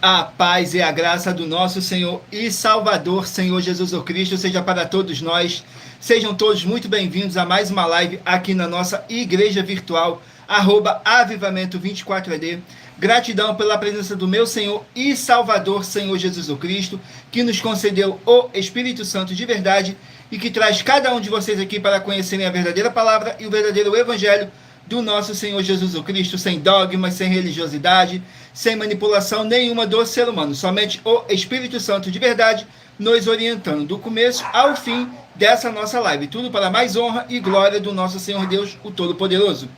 A paz e a graça do nosso Senhor e Salvador, Senhor Jesus Cristo, seja para todos nós. Sejam todos muito bem-vindos a mais uma live aqui na nossa igreja virtual, @avivamento24ed. Gratidão pela presença do meu Senhor e Salvador, Senhor Jesus Cristo, que nos concedeu o Espírito Santo de verdade e que traz cada um de vocês aqui para conhecerem a verdadeira palavra e o verdadeiro evangelho do nosso Senhor Jesus Cristo, sem dogmas, sem religiosidade, sem manipulação nenhuma do ser humano, somente o Espírito Santo de verdade nos orientando do começo ao fim dessa nossa live, tudo para mais honra e glória do nosso Senhor Deus, o Todo-Poderoso.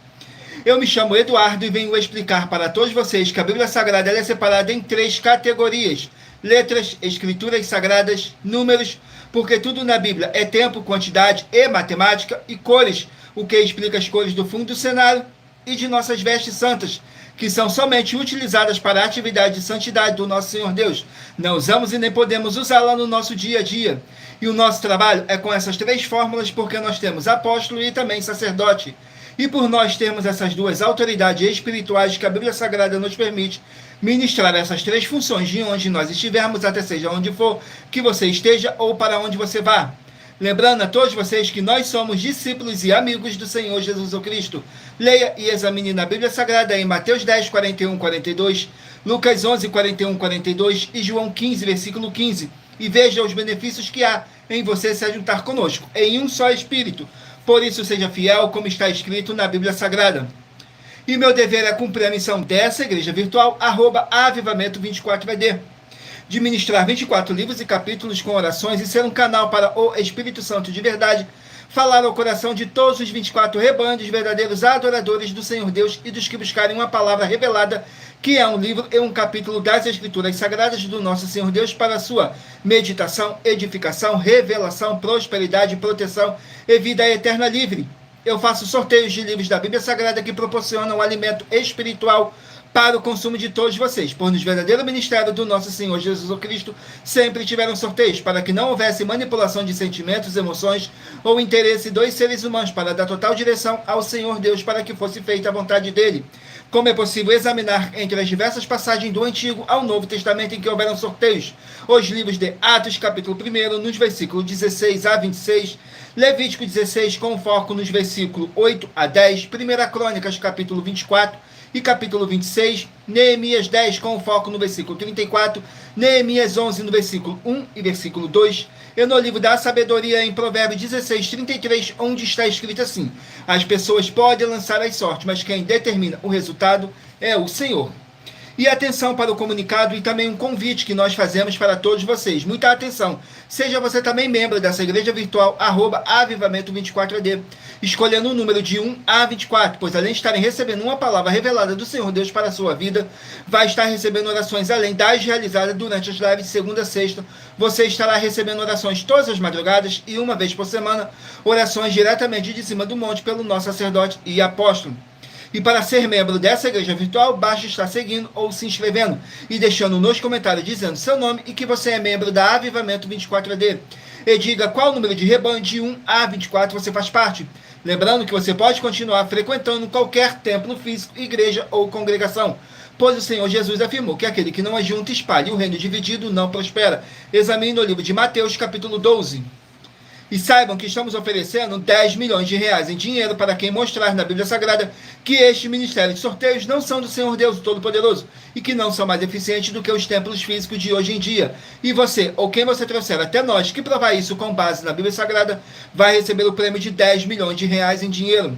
Eu me chamo Eduardo e venho explicar para todos vocês que a Bíblia Sagrada é separada em 3 categorias: letras, escrituras sagradas, números, porque tudo na Bíblia é tempo, quantidade e matemática, e cores, o que explica as cores do fundo do cenário e de nossas vestes santas, que são somente utilizadas para a atividade de santidade do nosso Senhor Deus. Não usamos e nem podemos usá-la no nosso dia a dia. E o nosso trabalho é com essas 3 fórmulas, porque nós temos apóstolo e também sacerdote. E por nós termos essas 2 autoridades espirituais que a Bíblia Sagrada nos permite ministrar essas 3 funções de onde nós estivermos, até seja onde for que você esteja ou para onde você vá. Lembrando a todos vocês que nós somos discípulos e amigos do Senhor Jesus Cristo. Leia e examine na Bíblia Sagrada em Mateus 10, 41, 42, Lucas 11, 41, 42 e João 15, versículo 15. E veja os benefícios que há em você se ajuntar conosco, em um só Espírito. Por isso seja fiel, como está escrito na Bíblia Sagrada. E meu dever é cumprir a missão dessa igreja virtual, @avivamento24ed. De ministrar 24 livros e capítulos com orações e ser um canal para o Espírito Santo de verdade, falar ao coração de todos os 24 rebanhos verdadeiros adoradores do Senhor Deus e dos que buscarem uma palavra revelada, que é um livro e um capítulo das Escrituras Sagradas do nosso Senhor Deus para a sua meditação, edificação, revelação, prosperidade, proteção e vida eterna livre. Eu faço sorteios de livros da Bíblia Sagrada que proporcionam alimento espiritual para o consumo de todos vocês, por nos verdadeiro ministério do nosso Senhor Jesus Cristo, sempre tiveram sorteios, para que não houvesse manipulação de sentimentos, emoções ou interesse dos seres humanos, para dar total direção ao Senhor Deus, para que fosse feita a vontade dele. Como é possível examinar entre as diversas passagens do Antigo ao Novo Testamento em que houveram sorteios? Os livros de Atos, capítulo 1, nos versículos 16 a 26, Levítico 16, com foco nos versículos 8 a 10, 1 Crônicas, capítulo 24, e capítulo 26, Neemias 10, com foco no versículo 34, Neemias 11, no versículo 1 e versículo 2, e no livro da sabedoria, em Provérbios 16, 33, onde está escrito assim: as pessoas podem lançar as sortes, mas quem determina o resultado é o Senhor. E atenção para o comunicado e também um convite que nós fazemos para todos vocês. Muita atenção. Seja você também membro dessa igreja virtual, @avivamento24ed, escolhendo o número de 1 a 24, pois além de estarem recebendo uma palavra revelada do Senhor Deus para a sua vida, vai estar recebendo orações além das realizadas durante as lives de segunda a sexta. Você estará recebendo orações todas as madrugadas e uma vez por semana, orações diretamente de cima do monte pelo nosso sacerdote e apóstolo. E para ser membro dessa igreja virtual, basta estar seguindo ou se inscrevendo e deixando nos comentários dizendo seu nome e que você é membro da Avivamento 24AD. E diga qual número de rebanho de 1 a 24 você faz parte. Lembrando que você pode continuar frequentando qualquer templo físico, igreja ou congregação, pois o Senhor Jesus afirmou que aquele que não ajunta, espalha, e o reino dividido não prospera. Examine no livro de Mateus, capítulo 12. E saibam que estamos oferecendo 10 milhões de reais em dinheiro para quem mostrar na Bíblia Sagrada que este ministério de sorteios não são do Senhor Deus Todo-Poderoso e que não são mais eficientes do que os templos físicos de hoje em dia. E você, ou quem você trouxer até nós, que provar isso com base na Bíblia Sagrada, vai receber o prêmio de 10 milhões de reais em dinheiro.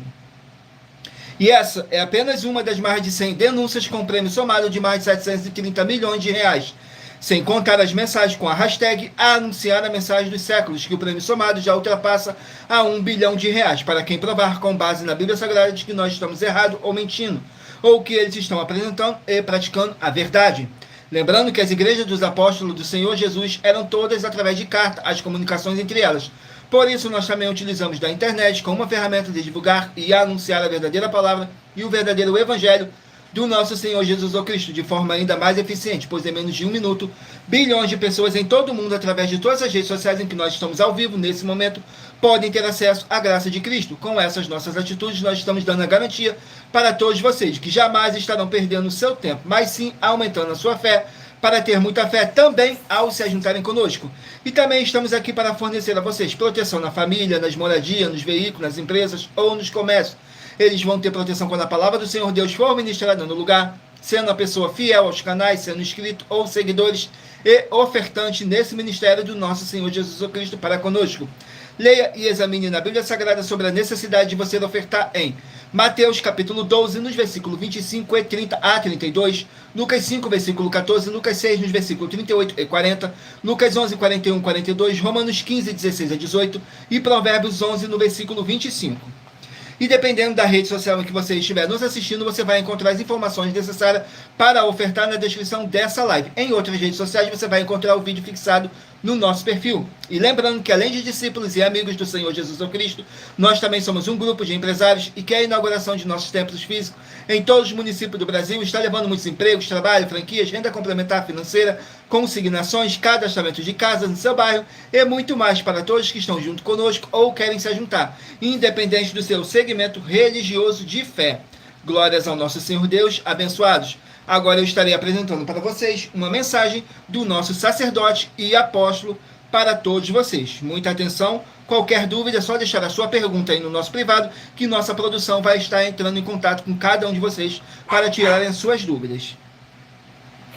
E essa é apenas uma das mais de 100 denúncias com prêmio somado de mais de 730 milhões de reais. Sem contar as mensagens com a hashtag anunciar a mensagem dos séculos, que o prêmio somado já ultrapassa a 1 bilhão de reais, para quem provar com base na Bíblia Sagrada de que nós estamos errados ou mentindo, ou que eles estão apresentando e praticando a verdade. Lembrando que as igrejas dos apóstolos do Senhor Jesus eram todas através de carta, as comunicações entre elas. Por isso, nós também utilizamos da internet como uma ferramenta de divulgar e anunciar a verdadeira palavra e o verdadeiro evangelho do nosso Senhor Jesus Cristo, de forma ainda mais eficiente, pois em menos de 1 minuto, bilhões de pessoas em todo o mundo, através de todas as redes sociais em que nós estamos ao vivo, nesse momento, podem ter acesso à graça de Cristo. Com essas nossas atitudes, nós estamos dando a garantia para todos vocês, que jamais estarão perdendo o seu tempo, mas sim aumentando a sua fé, para ter muita fé também ao se ajuntarem conosco. E também estamos aqui para fornecer a vocês proteção na família, nas moradias, nos veículos, nas empresas ou nos comércios. Eles vão ter proteção quando a palavra do Senhor Deus for ministrada no lugar, sendo a pessoa fiel aos canais, sendo inscrito ou seguidores e ofertante nesse ministério do nosso Senhor Jesus Cristo para conosco. Leia e examine na Bíblia Sagrada sobre a necessidade de você ofertar em Mateus capítulo 12, nos versículos 25 e 30 a 32, Lucas 5, versículo 14, Lucas 6, nos versículos 38 e 40, Lucas 11, 41 e 42, Romanos 15, 16 a 18 e Provérbios 11, no versículo 25. E dependendo da rede social em que você estiver nos assistindo, você vai encontrar as informações necessárias para ofertar na descrição dessa live. Em outras redes sociais, você vai encontrar o vídeo fixado no nosso perfil. E lembrando que, além de discípulos e amigos do Senhor Jesus Cristo, nós também somos um grupo de empresários e que a inauguração de nossos templos físicos em todos os municípios do Brasil está levando muitos empregos, trabalho, franquias, renda complementar financeira, consignações, cadastramentos de casas no seu bairro e muito mais para todos que estão junto conosco ou querem se juntar, independente do seu segmento religioso de fé. Glórias ao nosso Senhor Deus, abençoados. Agora eu estarei apresentando para vocês uma mensagem do nosso sacerdote e apóstolo para todos vocês. Muita atenção, qualquer dúvida é só deixar a sua pergunta aí no nosso privado, que nossa produção vai estar entrando em contato com cada um de vocês para tirarem as suas dúvidas.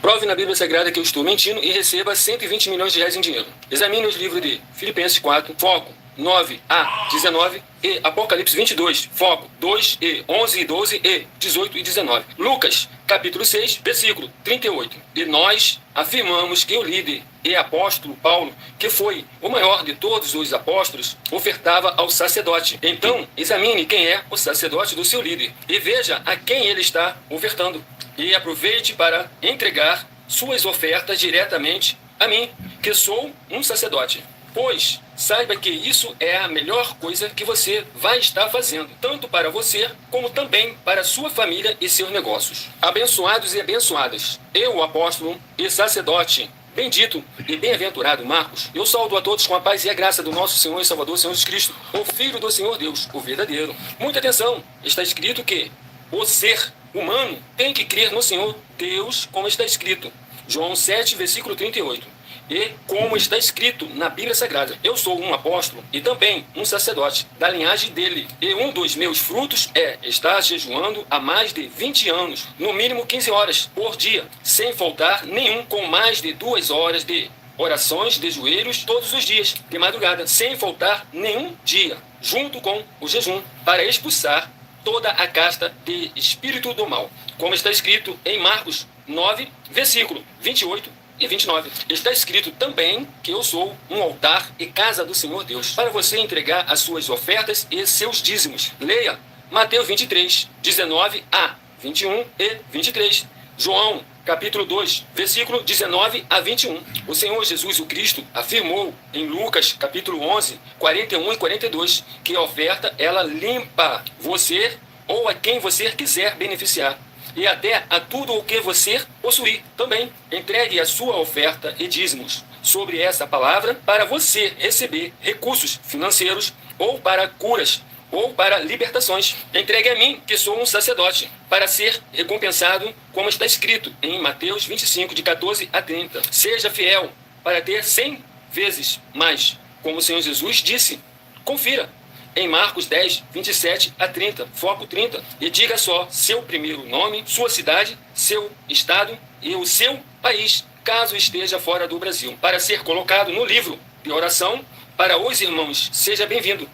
Prove na Bíblia Sagrada que eu estou mentindo e receba 120 milhões de reais em dinheiro. Examine os livros de Filipenses 4, foco 9 a 19 e Apocalipse 22, foco 2 e 11 e 12 e 18 e 19. Lucas, capítulo 6, versículo 38. E nós afirmamos que o líder e apóstolo Paulo, que foi o maior de todos os apóstolos, ofertava ao sacerdote. Então, examine quem é o sacerdote do seu líder e veja a quem ele está ofertando. E aproveite para entregar suas ofertas diretamente a mim, que sou um sacerdote. Pois saiba que isso é a melhor coisa que você vai estar fazendo, tanto para você, como também para sua família e seus negócios. Abençoados e abençoadas, eu, o apóstolo e sacerdote, bendito e bem-aventurado Marcos, eu saúdo a todos com a paz e a graça do nosso Senhor e Salvador, Senhor Jesus Cristo, o Filho do Senhor Deus, o verdadeiro. Muita atenção, está escrito que o ser humano tem que crer no Senhor Deus, como está escrito. João 7, versículo 38. E como está escrito na Bíblia Sagrada, eu sou um apóstolo e também um sacerdote da linhagem dele. E um dos meus frutos é estar jejuando há mais de 20 anos, no mínimo 15 horas por dia, sem faltar nenhum, com mais de 2 horas de orações de joelhos todos os dias, de madrugada, sem faltar nenhum dia, junto com o jejum, para expulsar toda a casta de espírito do mal. Como está escrito em Marcos 9, versículo 28 e 29. Está escrito também que eu sou um altar e casa do Senhor Deus, para você entregar as suas ofertas e seus dízimos. Leia Mateus 23, 19 a 21 e 23. João, capítulo 2, versículo 19 a 21. O Senhor Jesus o Cristo afirmou em Lucas, capítulo 11, 41 e 42, que a oferta, ela limpa você ou a quem você quiser beneficiar. E até a tudo o que você possuir também. Entregue a sua oferta e dízimos sobre essa palavra para você receber recursos financeiros ou para curas ou para libertações. Entregue a mim, que sou um sacerdote, para ser recompensado, como está escrito em Mateus 25, de 14 a 30. Seja fiel para ter 100 vezes mais, como o Senhor Jesus disse. Confira em Marcos 10, 27 a 30, foco 30, e diga só seu primeiro nome, sua cidade, seu estado e o seu país, caso esteja fora do Brasil, para ser colocado no livro de oração para os irmãos. Seja bem-vindo.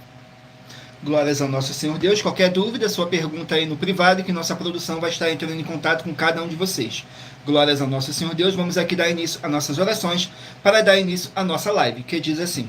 Glórias ao nosso Senhor Deus. Qualquer dúvida, sua pergunta aí no privado, que nossa produção vai estar entrando em contato com cada um de vocês. Glórias ao nosso Senhor Deus. Vamos aqui dar início às nossas orações para dar início à nossa live, que diz assim: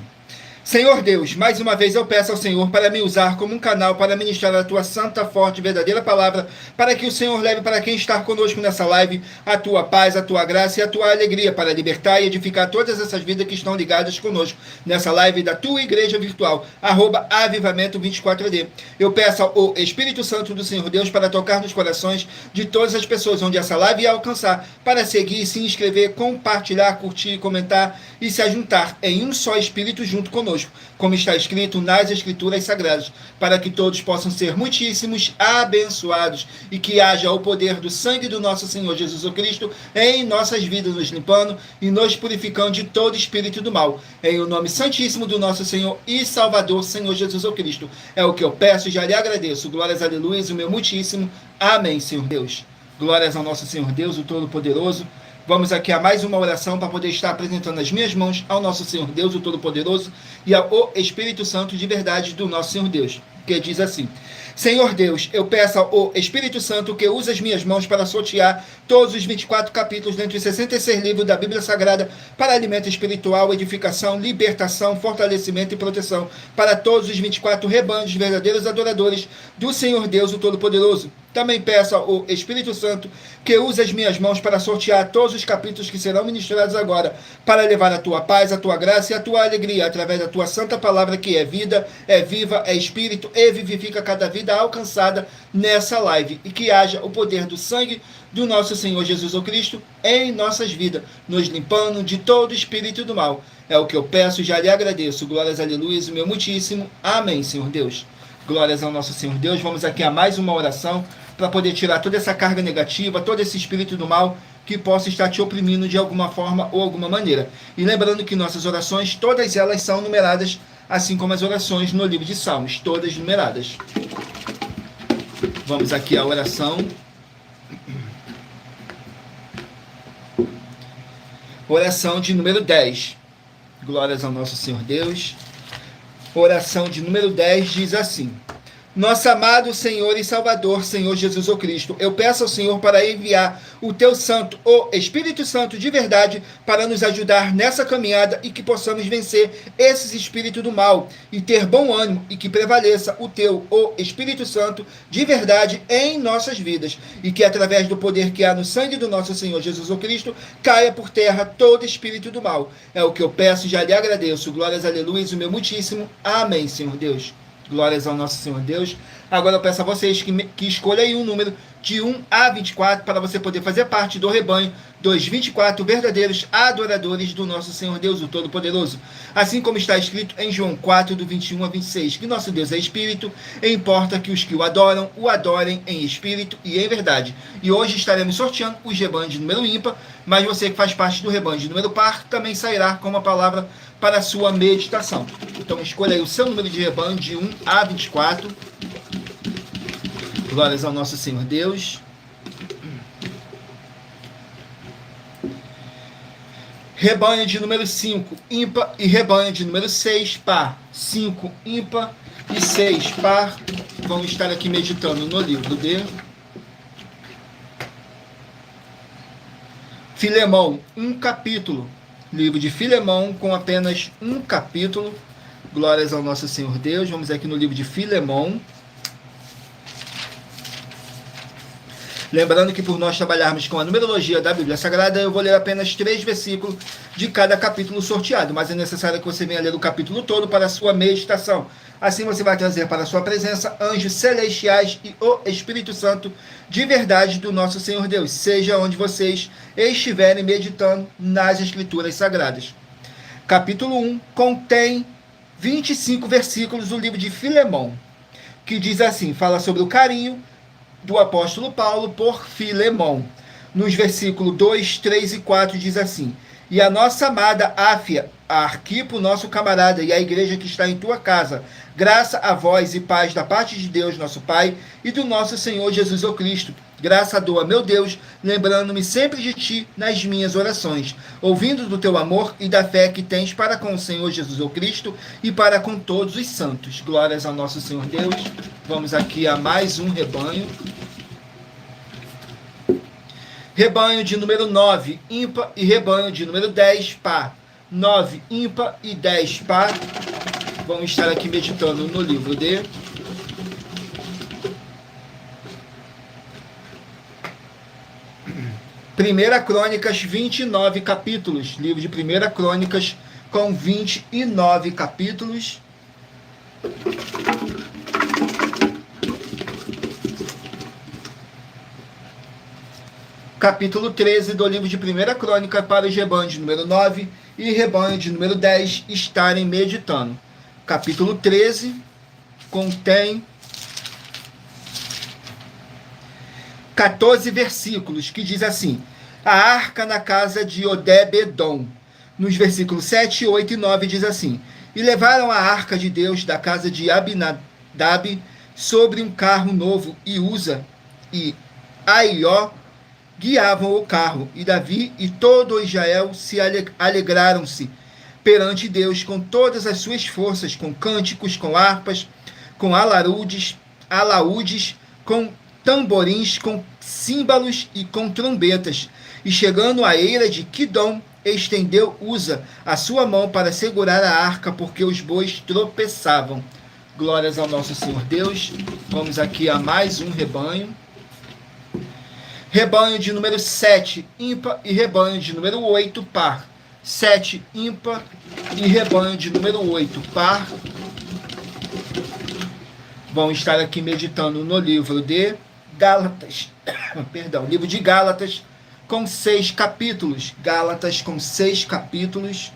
Senhor Deus, mais uma vez eu peço ao Senhor para me usar como um canal para ministrar a tua santa, forte e verdadeira palavra, para que o Senhor leve para quem está conosco nessa live a tua paz, a tua graça e a tua alegria, para libertar e edificar todas essas vidas que estão ligadas conosco nessa live da tua igreja virtual, @avivamento24D. Eu peço ao Espírito Santo do Senhor Deus para tocar nos corações de todas as pessoas onde essa live ia alcançar, para seguir, se inscrever, compartilhar, curtir, comentar e se ajuntar em um só Espírito junto conosco. conosco, como está escrito nas Escrituras Sagradas, para que todos possam ser muitíssimos abençoados e que haja o poder do sangue do nosso Senhor Jesus Cristo em nossas vidas, nos limpando e nos purificando de todo espírito do mal. Em o nome santíssimo do nosso Senhor e Salvador, Senhor Jesus Cristo. É o que eu peço e já lhe agradeço. Glórias, aleluia, o meu muitíssimo. Amém, Senhor Deus. Glórias ao nosso Senhor Deus, o Todo-Poderoso. Vamos aqui a mais uma oração para poder estar apresentando as minhas mãos ao nosso Senhor Deus, o Todo-Poderoso, e ao Espírito Santo de verdade do nosso Senhor Deus, que diz assim: Senhor Deus, eu peço ao Espírito Santo que use as minhas mãos para sortear todos os 24 capítulos dentre os 66 livros da Bíblia Sagrada para alimento espiritual, edificação, libertação, fortalecimento e proteção para todos os 24 rebanhos verdadeiros adoradores do Senhor Deus, o Todo-Poderoso. Também peço ao Espírito Santo que use as minhas mãos para sortear todos os capítulos que serão ministrados agora, para levar a tua paz, a tua graça e a tua alegria, através da tua santa palavra, que é vida, é viva, é espírito e vivifica cada vida alcançada nessa live. E que haja o poder do sangue do nosso Senhor Jesus Cristo em nossas vidas, nos limpando de todo espírito do mal. É o que eu peço e já lhe agradeço. Glórias, aleluia, o meu muitíssimo. Amém, Senhor Deus. Glórias ao nosso Senhor Deus. Vamos aqui a mais uma oração para poder tirar toda essa carga negativa, todo esse espírito do mal que possa estar te oprimindo de alguma forma ou alguma maneira. E lembrando que nossas orações, todas elas são numeradas, assim como as orações no livro de Salmos, todas numeradas. Vamos aqui à oração. Oração de número 10. Glórias ao nosso Senhor Deus. Oração de número 10 diz assim: Nosso amado Senhor e Salvador, Senhor Jesus Cristo, eu peço ao Senhor para enviar o teu Santo, o Espírito Santo de verdade, para nos ajudar nessa caminhada e que possamos vencer esses espíritos do mal e ter bom ânimo e que prevaleça o teu, o Espírito Santo de verdade em nossas vidas e que através do poder que há no sangue do nosso Senhor Jesus Cristo, caia por terra todo espírito do mal. É o que eu peço e já lhe agradeço. Glórias, aleluia, o meu muitíssimo. Amém, Senhor Deus. Glórias ao nosso Senhor Deus. Agora eu peço a vocês que escolham aí um número de 1 a 24 para você poder fazer parte do rebanho dos 24 verdadeiros adoradores do nosso Senhor Deus, o Todo-Poderoso. Assim como está escrito em João 4, do 21 a 26, que nosso Deus é Espírito e importa que os que o adorem em Espírito e em verdade. E hoje estaremos sorteando os rebanhos de número ímpar, mas você que faz parte do rebanho de número par também sairá com uma palavra para a sua meditação. Então escolha aí o seu número de rebanho de 1 a 24. Glórias ao nosso Senhor Deus. Rebanho de número 5, ímpar, e rebanho de número 6, par. 5, ímpar e 6, par. Vamos estar aqui meditando no livro de Filemão, um capítulo. Livro de Filemão com apenas um capítulo. Glórias ao nosso Senhor Deus. Vamos aqui no livro de Filemão. Lembrando que por nós trabalharmos com a numerologia da Bíblia Sagrada, eu vou ler apenas 3 versículos de cada capítulo sorteado, mas é necessário que você venha ler o capítulo todo para a sua meditação. Assim você vai trazer para a sua presença anjos celestiais e o Espírito Santo de verdade do nosso Senhor Deus, seja onde vocês estiverem meditando nas Escrituras Sagradas. Capítulo 1 contém 25 versículos do livro de Filemão, que diz assim, fala sobre o carinho do apóstolo Paulo por Filemão. Nos versículos 2, 3 e 4 diz assim: E a nossa amada Áfia, a Arquipo, nosso camarada, e a igreja que está em tua casa, graça a vós e paz da parte de Deus, nosso Pai, e do nosso Senhor Jesus Cristo. Graça dou a meu Deus, lembrando-me sempre de ti nas minhas orações, ouvindo do teu amor e da fé que tens para com o Senhor Jesus Cristo e para com todos os santos. Glórias ao nosso Senhor Deus. Vamos aqui a mais um rebanho. Rebanho de número 9, ímpar, e rebanho de número 10, par. 9, ímpar e 10, par. Vamos estar aqui meditando no livro de Primeira Crônicas, 29 capítulos. Livro de Primeira Crônicas com 29 capítulos. capítulo 13 do livro de 1 Crônica para os rebanhos de número 9 e rebanho de número 10 estarem meditando. Capítulo 13 contém 14 versículos, que diz assim: a arca na casa de Obed-edom. Nos versículos 7, 8 e 9 diz assim: e levaram a arca de Deus da casa de Abinadab sobre um carro novo, e Uza e Aió guiavam o carro, e Davi e todo Israel se alegraram-se perante Deus com todas as suas forças, com cânticos, com harpas, com alaúdes, com tamborins, com símbolos e com trombetas. E chegando à eira de Quidom, estendeu Uza a sua mão para segurar a arca, porque os bois tropeçavam. Glórias ao nosso Senhor Deus. Vamos aqui a mais um rebanho. Rebanho de número 7, ímpar, e rebanho de número 8, par. 7, ímpar, e rebanho de número 8, par. Vão estar aqui meditando no livro de Gálatas, livro de Gálatas, com 6 capítulos. Gálatas com 6 capítulos.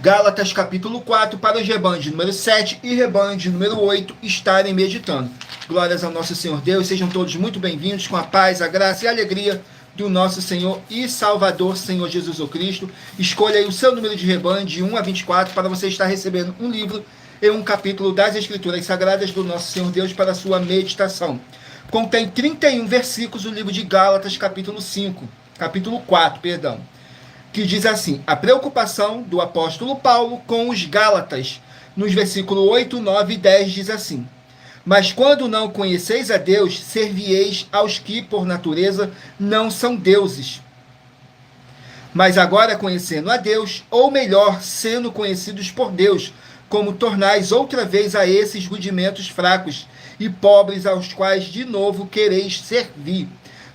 Gálatas capítulo 4 para os rebanhos de número 7 e rebanho de número 8 estarem meditando. Glórias ao nosso Senhor Deus, sejam todos muito bem-vindos, com a paz, a graça e a alegria do nosso Senhor e Salvador, Senhor Jesus Cristo. Escolha aí o seu número de rebanho de 1 a 24 para você estar recebendo um livro e um capítulo das Escrituras Sagradas do nosso Senhor Deus para a sua meditação. Contém 31 versículos o livro de Gálatas, capítulo 4, que diz assim: a preocupação do apóstolo Paulo com os Gálatas. Nos versículos 8, 9 e 10 diz assim: mas quando não conheceis a Deus, servieis aos que, por natureza, não são deuses. Mas agora, conhecendo a Deus, ou melhor, sendo conhecidos por Deus, como tornais outra vez a esses rudimentos fracos e pobres aos quais de novo quereis servir.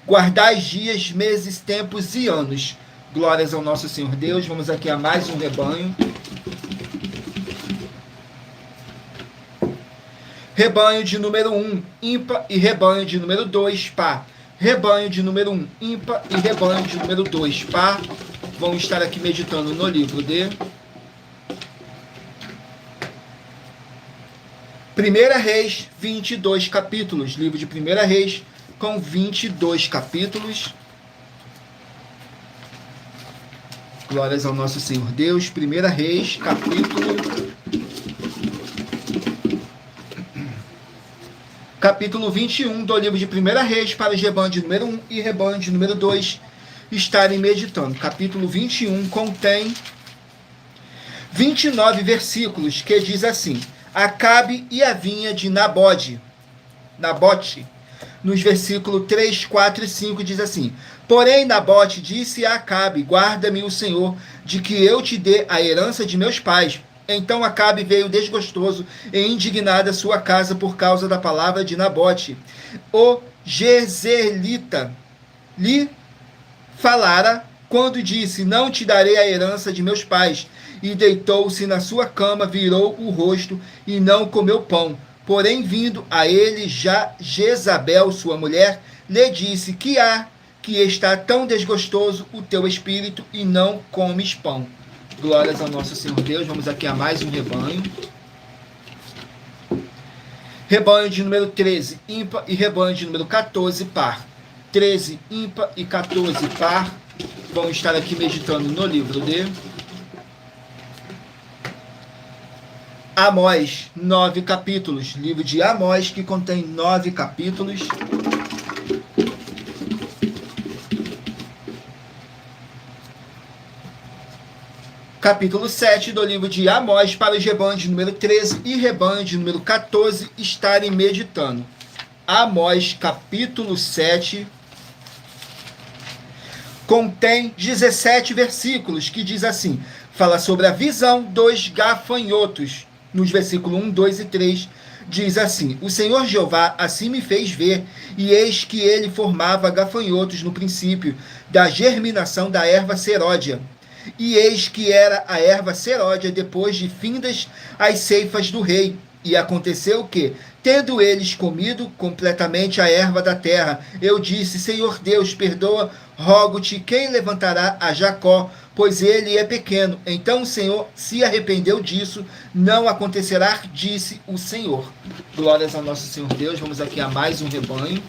Guardais dias, meses, tempos e anos. Glórias ao nosso Senhor Deus. Vamos aqui a mais um rebanho. Rebanho de número 1, ímpar, e rebanho de número 2, par. Rebanho de número 1, ímpar, e rebanho de número 2, par. Vão estar aqui meditando no livro de 1 Reis, 22 capítulos. Livro de 1 Reis, com 22 capítulos. Glórias ao nosso Senhor Deus. 1 Reis, capítulo 21 do livro de 1 Reis, para os rebanhos de número 1 e rebanho de número 2 estarem meditando. Capítulo 21 contém 29 versículos, que diz assim: Acabe e a vinha de Nabote. Nos versículos 3, 4 e 5 diz assim: porém Nabote disse a Acabe: guarda-me o Senhor, de que eu te dê a herança de meus pais. Então Acabe veio desgostoso e indignado à sua casa por causa da palavra de Nabote. O Jezreelita lhe falara quando disse: não te darei a herança de meus pais. E deitou-se na sua cama, virou o rosto e não comeu pão. Porém, vindo a ele já Jezabel, sua mulher, lhe disse: que há que está tão desgostoso o teu espírito e não comes pão? Glórias ao nosso Senhor Deus. Vamos aqui a mais um rebanho. Rebanho de número 13, ímpar, e rebanho de número 14, par. 13, ímpar, e 14, par. Vão estar aqui meditando no livro de Amós, 9 capítulos. Livro de Amós, que contém 9 capítulos. Capítulo 7 do livro de Amós, para os rebanhos de número 13 e rebanho de número 14 estarem meditando. Amós, capítulo 7, contém 17 versículos, que diz assim: fala sobre a visão dos gafanhotos. Nos versículos 1, 2 e 3, diz assim: o Senhor Jeová assim me fez ver, e eis que ele formava gafanhotos no princípio da germinação da erva seródia. E eis que era a erva seródia depois de findas as ceifas do rei. E aconteceu que, tendo eles comido completamente a erva da terra, eu disse: Senhor Deus, perdoa, rogo-te, quem levantará a Jacó, pois ele é pequeno. Então o Senhor se arrependeu disso, não acontecerá, disse o Senhor. Glórias ao nosso Senhor Deus. Vamos aqui a mais um rebanho.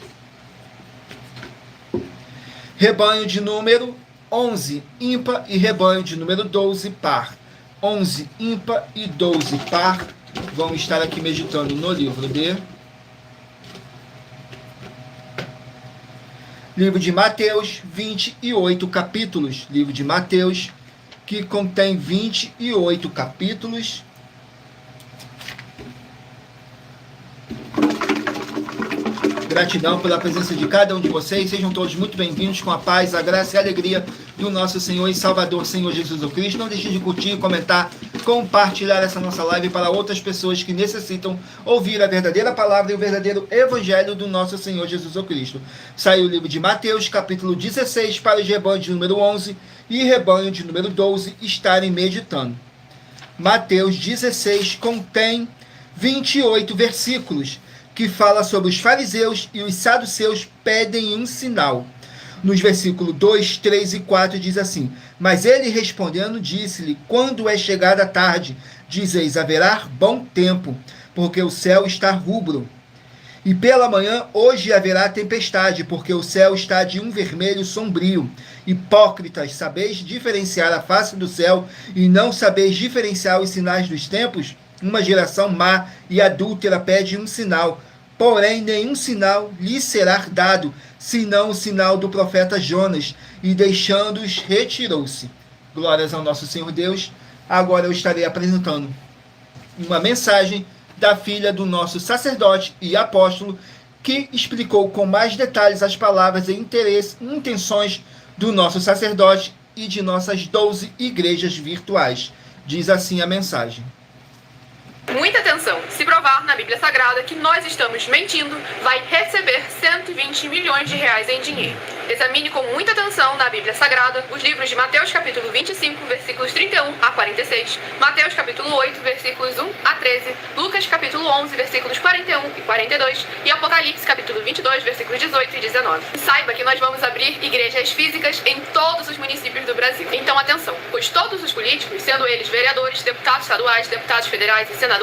Rebanho de número 11, ímpar, e rebanho de número 12, par. 11, ímpar, e 12, par. Vamos estar aqui meditando no livro de Mateus, 28 capítulos. Livro de Mateus, que contém 28 capítulos. Gratidão pela presença de cada um de vocês. Sejam todos muito bem-vindos, com a paz, a graça e a alegria do nosso Senhor e Salvador, Senhor Jesus Cristo. Não deixe de curtir, comentar, compartilhar essa nossa live para outras pessoas que necessitam ouvir a verdadeira palavra e o verdadeiro evangelho do nosso Senhor Jesus Cristo. Saiu o livro de Mateus, capítulo 16, para os rebanhos de número 11 e rebanho de número 12 estarem meditando. Mateus 16 contém 28 versículos, que fala sobre os fariseus e os saduceus pedem um sinal. Nos versículos 2, 3 e 4 diz assim: Mas ele respondendo disse-lhe: Quando é chegada a tarde, dizeis, haverá bom tempo, porque o céu está rubro. E pela manhã, hoje haverá tempestade, porque o céu está de um vermelho sombrio. Hipócritas, sabeis diferenciar a face do céu e não sabeis diferenciar os sinais dos tempos? Uma geração má e adúltera pede um sinal, porém nenhum sinal lhe será dado, senão o sinal do profeta Jonas, e deixando-os retirou-se. Glórias ao nosso Senhor Deus. Agora eu estarei apresentando uma mensagem da filha do nosso sacerdote e apóstolo, que explicou com mais detalhes as palavras e intenções do nosso sacerdote e de nossas 12 igrejas virtuais. Diz assim a mensagem. Muita atenção! Se provar na Bíblia Sagrada que nós estamos mentindo, vai receber 120 milhões de reais em dinheiro. Examine com muita atenção na Bíblia Sagrada os livros de Mateus capítulo 25, versículos 31 a 46, Mateus capítulo 8, versículos 1 a 13, Lucas capítulo 11, versículos 41 e 42 e Apocalipse capítulo 22, versículos 18 e 19. Saiba que nós vamos abrir igrejas físicas em todos os municípios do Brasil. Então atenção, pois todos os políticos, sendo eles vereadores, deputados estaduais, deputados federais e senadores,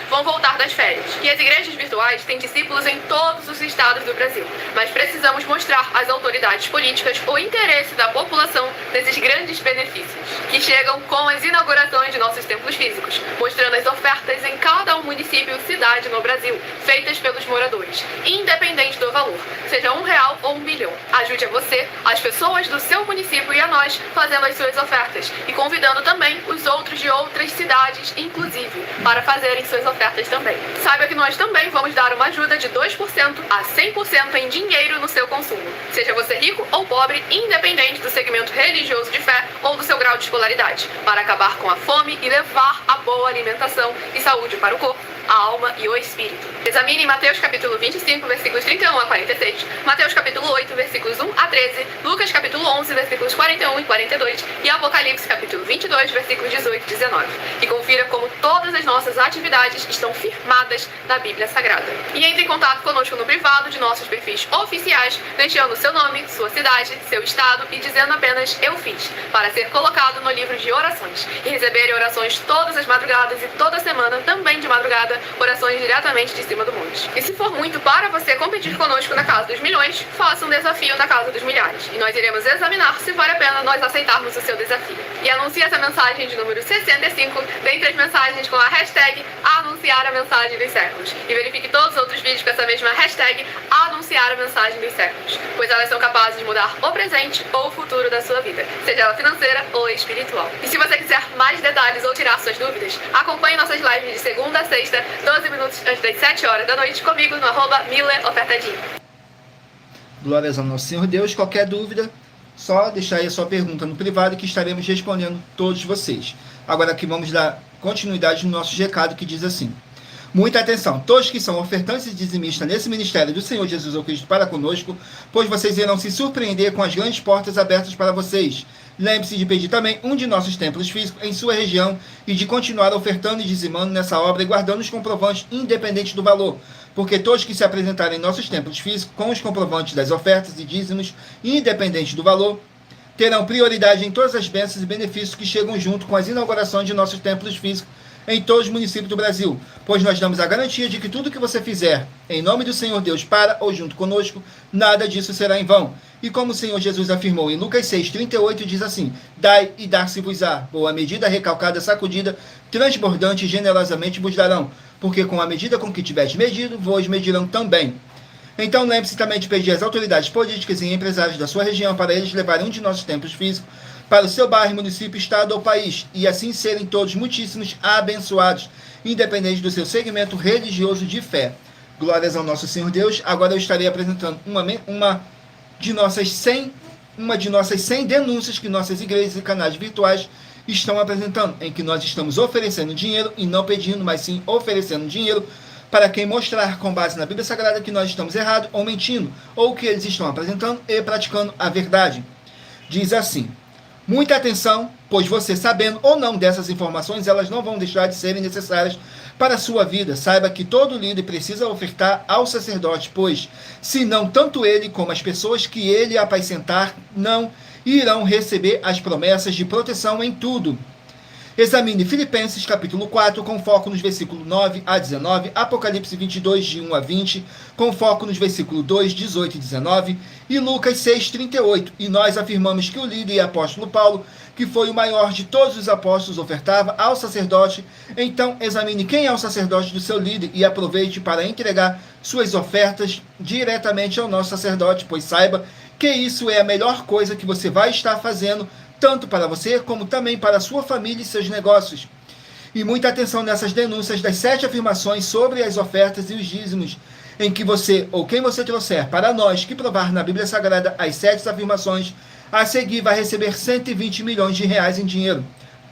vão voltar das férias. E as igrejas virtuais têm discípulos em todos os estados do Brasil. Mas precisamos mostrar às autoridades políticas o interesse da população nesses grandes benefícios, que chegam com as inaugurações de nossos templos físicos, mostrando as ofertas em cada município e cidade no Brasil, feitas pelos moradores, independente do valor, seja R$1 ou R$1 bilhão. Ajude a você, as pessoas do seu município e a nós, fazendo as suas ofertas, e convidando também os outros de outras cidades, inclusive, para fazerem suas ofertas também. Saiba que nós também vamos dar uma ajuda de 2% a 100% em dinheiro no seu consumo, seja você rico ou pobre, independente do segmento religioso de fé ou do seu grau de escolaridade, para acabar com a fome e levar a boa alimentação e saúde para o corpo, a alma e o espírito. Examine Mateus capítulo 25, versículos 31 a 46, Mateus capítulo 8, versículos 1 a 13, Lucas capítulo 11, versículos 41 e 42 e Apocalipse capítulo 22, versículos 18 e 19. E confira como todas as nossas atividades estão firmadas na Bíblia Sagrada. E entre em contato conosco no privado de nossos perfis oficiais, deixando seu nome, sua cidade, seu estado e dizendo apenas "eu fiz", para ser colocado no livro de orações e receber orações todas as madrugadas e toda semana, também de madrugada, orações diretamente de cima do monte. E se for muito para você competir conosco na casa dos milhões, faça um desafio na casa dos milhares. E nós iremos examinar se vale a pena nós aceitarmos o seu desafio. E anuncie essa mensagem de número 65 dentre as mensagens com a hashtag anunciar a mensagem dos séculos. E verifique todos os outros vídeos com essa mesma hashtag anunciar a mensagem dos séculos, pois elas são capazes de mudar o presente ou o futuro da sua vida, seja ela financeira ou espiritual. E se você quiser mais detalhes ou tirar suas dúvidas, acompanhe nossas lives de segunda a sexta, 12 minutos antes das 7 horas da noite, comigo no @MillerOfertadinho. Glórias ao nosso Senhor Deus. Qualquer dúvida, só deixar aí a sua pergunta no privado que estaremos respondendo todos vocês. Agora aqui vamos dar continuidade no nosso recado, que diz assim: Muita atenção, todos que são ofertantes e dizimistas nesse ministério do Senhor Jesus ou Cristo para conosco, pois vocês irão se surpreender com as grandes portas abertas para vocês. Lembre-se de pedir também um de nossos templos físicos em sua região e de continuar ofertando e dizimando nessa obra e guardando os comprovantes independente do valor, porque todos que se apresentarem em nossos templos físicos com os comprovantes das ofertas e dízimos, independente do valor, terão prioridade em todas as bênçãos e benefícios que chegam junto com as inaugurações de nossos templos físicos em todos os municípios do Brasil, pois nós damos a garantia de que tudo que você fizer em nome do Senhor Deus para ou junto conosco, nada disso será em vão. E como o Senhor Jesus afirmou em Lucas 6,38, diz assim: dai e dar-se-vos-á, boa medida, recalcada, sacudida, transbordante e generosamente vos darão, porque com a medida com que tiveres medido, vos medirão também. Então lembre-se também de pedir às autoridades políticas e empresários da sua região para eles levarem um de nossos templos físicos para o seu bairro, município, estado ou país, e assim serem todos muitíssimos abençoados, independente do seu segmento religioso de fé. Glórias ao nosso Senhor Deus. Agora eu estarei apresentando uma de nossas 100 denúncias que nossas igrejas e canais virtuais estão apresentando, em que nós estamos oferecendo dinheiro e não pedindo, mas sim oferecendo dinheiro para quem mostrar com base na Bíblia Sagrada que nós estamos errados ou mentindo, ou que eles estão apresentando e praticando a verdade. Diz assim: muita atenção, pois você, sabendo ou não dessas informações, elas não vão deixar de serem necessárias para a sua vida. Saiba que todo líder precisa ofertar ao sacerdote, pois, senão tanto ele como as pessoas que ele apacentar não irão receber as promessas de proteção em tudo. Examine Filipenses capítulo 4, com foco nos versículos 9 a 19, Apocalipse 22, de 1 a 20, com foco nos versículos 2, 18 e 19, e Lucas 6, 38. E nós afirmamos que o líder e apóstolo Paulo, que foi o maior de todos os apóstolos, ofertava ao sacerdote. Então examine quem é o sacerdote do seu líder e aproveite para entregar suas ofertas diretamente ao nosso sacerdote, pois saiba que isso é a melhor coisa que você vai estar fazendo, tanto para você, como também para a sua família e seus negócios. E muita atenção nessas denúncias das 7 afirmações sobre as ofertas e os dízimos, em que você, ou quem você trouxer para nós, que provar na Bíblia Sagrada as 7 afirmações, a seguir vai receber 120 milhões de reais em dinheiro.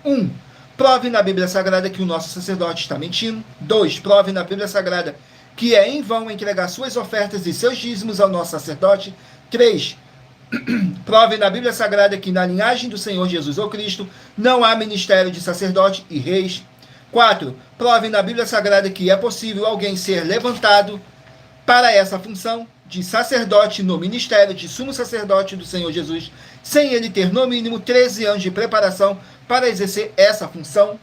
1. Prove na Bíblia Sagrada que o nosso sacerdote está mentindo. 2. Prove na Bíblia Sagrada que é em vão entregar suas ofertas e seus dízimos ao nosso sacerdote. 3. Prove na Bíblia Sagrada que na linhagem do Senhor Jesus ou Cristo não há ministério de sacerdote e reis. 4. Prove na Bíblia Sagrada que é possível alguém ser levantado para essa função de sacerdote no ministério de sumo sacerdote do Senhor Jesus, sem ele ter no mínimo 13 anos de preparação para exercer essa função.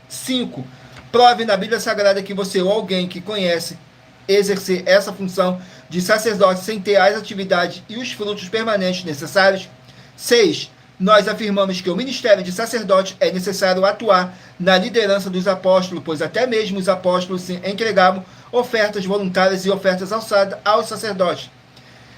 5. Prove na Bíblia Sagrada que você ou alguém que conhece exercer essa função de sacerdote sem ter as atividades e os frutos permanentes necessários. 6. Nós afirmamos que o ministério de sacerdote é necessário atuar na liderança dos apóstolos, pois até mesmo os apóstolos se entregavam ofertas voluntárias e ofertas alçadas aos sacerdotes.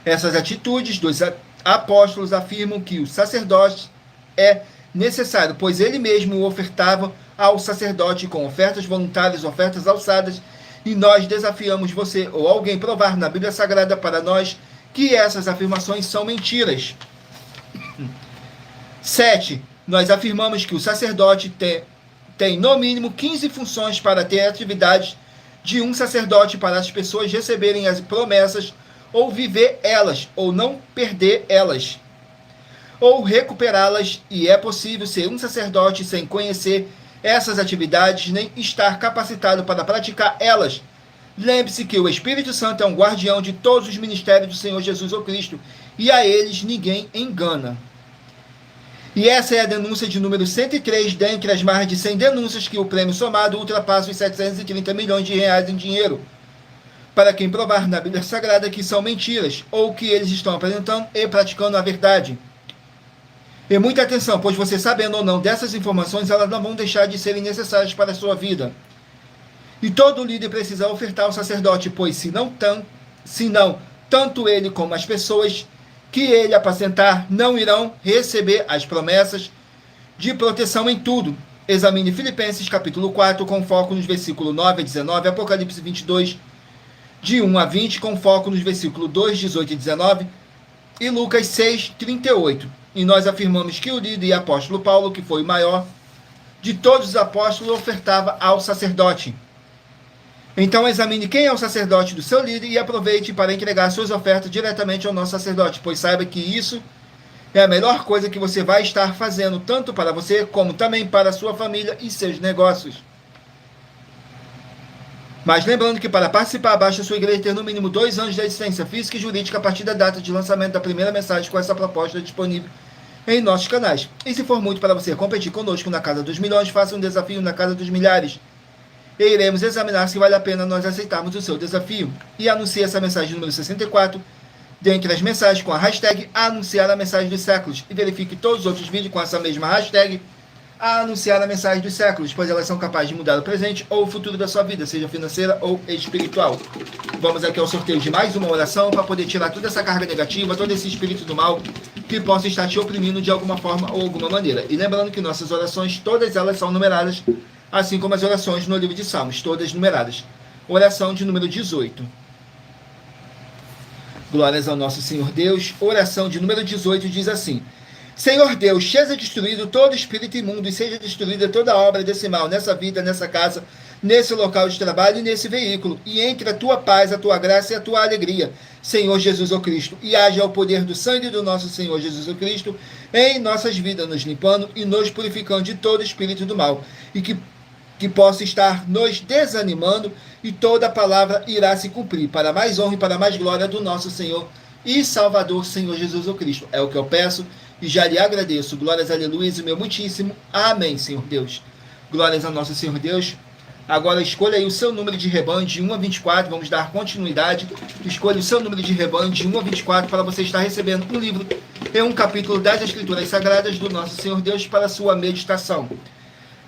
Essas atitudes dos apóstolos afirmam que o sacerdote é necessário, pois ele mesmo o ofertava ao sacerdote com ofertas voluntárias, ofertas alçadas, e nós desafiamos você ou alguém provar na Bíblia Sagrada para nós que essas afirmações são mentiras. 7. Nós afirmamos que o sacerdote tem no mínimo 15 funções para ter atividades de um sacerdote para as pessoas receberem as promessas ou viver elas, ou não perder elas, ou recuperá-las, e é possível ser um sacerdote sem conhecer essas atividades, nem estar capacitado para praticar elas. Lembre-se que o Espírito Santo é um guardião de todos os ministérios do Senhor Jesus ou Cristo, e a eles ninguém engana. E essa é a denúncia de número 103, dentre as mais de 100 denúncias que o prêmio somado ultrapassa os 730 milhões de reais em dinheiro, para quem provar na Bíblia Sagrada que são mentiras, ou que eles estão apresentando e praticando a verdade. E muita atenção, pois você sabendo ou não dessas informações, elas não vão deixar de serem necessárias para a sua vida. E todo líder precisa ofertar ao sacerdote, pois se não, tanto ele como as pessoas que ele apacentar não irão receber as promessas de proteção em tudo. Examine Filipenses capítulo 4, com foco nos versículos 9 a 19, Apocalipse 22, de 1 a 20, com foco nos versículos 2, 18 e 19, e Lucas 6, 38. E nós afirmamos que o líder e apóstolo Paulo, que foi o maior de todos os apóstolos, ofertava ao sacerdote. Então examine quem é o sacerdote do seu líder e aproveite para entregar suas ofertas diretamente ao nosso sacerdote, pois saiba que isso é a melhor coisa que você vai estar fazendo, tanto para você como também para a sua família e seus negócios. Mas lembrando que para participar, basta a sua igreja ter no mínimo 2 anos de existência física e jurídica a partir da data de lançamento da primeira mensagem com essa proposta disponível em nossos canais. E se for muito para você competir conosco na Casa dos Milhões, faça um desafio na Casa dos Milhares. E iremos examinar se vale a pena nós aceitarmos o seu desafio. E anuncie essa mensagem número 64, dentre as mensagens com a hashtag anunciar a mensagem dos séculos. E verifique todos os outros vídeos com essa mesma hashtag a anunciar a mensagem dos séculos, pois elas são capazes de mudar o presente ou o futuro da sua vida, seja financeira ou espiritual. Vamos aqui ao sorteio de mais uma oração para poder tirar toda essa carga negativa, todo esse espírito do mal que possa estar te oprimindo de alguma forma ou alguma maneira. E lembrando que nossas orações, todas elas são numeradas, assim como as orações no livro de Salmos, todas numeradas. Oração de número 18. Glórias ao nosso Senhor Deus. Oração de número 18 diz assim: Senhor Deus, seja destruído todo espírito imundo e seja destruída toda obra desse mal nessa vida, nessa casa, nesse local de trabalho e nesse veículo. E entre a tua paz, a tua graça e a tua alegria, Senhor Jesus o Cristo. E haja o poder do sangue do nosso Senhor Jesus o Cristo em nossas vidas, nos limpando e nos purificando de todo espírito do mal. E que possa estar nos desanimando e toda palavra irá se cumprir, para mais honra e para mais glória do nosso Senhor e Salvador, Senhor Jesus o Cristo. É o que eu peço e já lhe agradeço. Glórias, aleluia, e meu muitíssimo amém, Senhor Deus. Glórias ao nosso Senhor Deus. Agora escolha aí o seu número de rebanho de 1 a 24, vamos dar continuidade. Escolha o seu número de rebanho de 1 a 24 para você estar recebendo um livro e um capítulo das Escrituras Sagradas do nosso Senhor Deus para a sua meditação.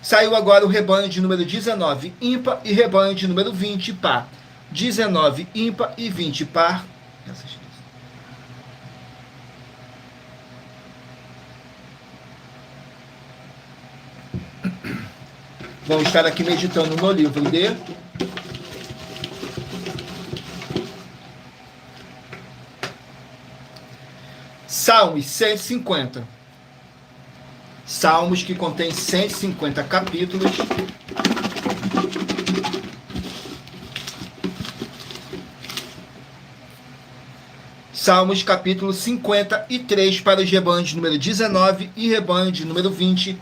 Saiu agora o rebanho de número 19, ímpar, e rebanho de número 20, par. 19, ímpar e 20, par. Vamos estar aqui meditando no livro de Salmos 150. Salmos que contém 150 capítulos. Salmos capítulo 53 para os rebanhos de número 19 e rebanho de número 20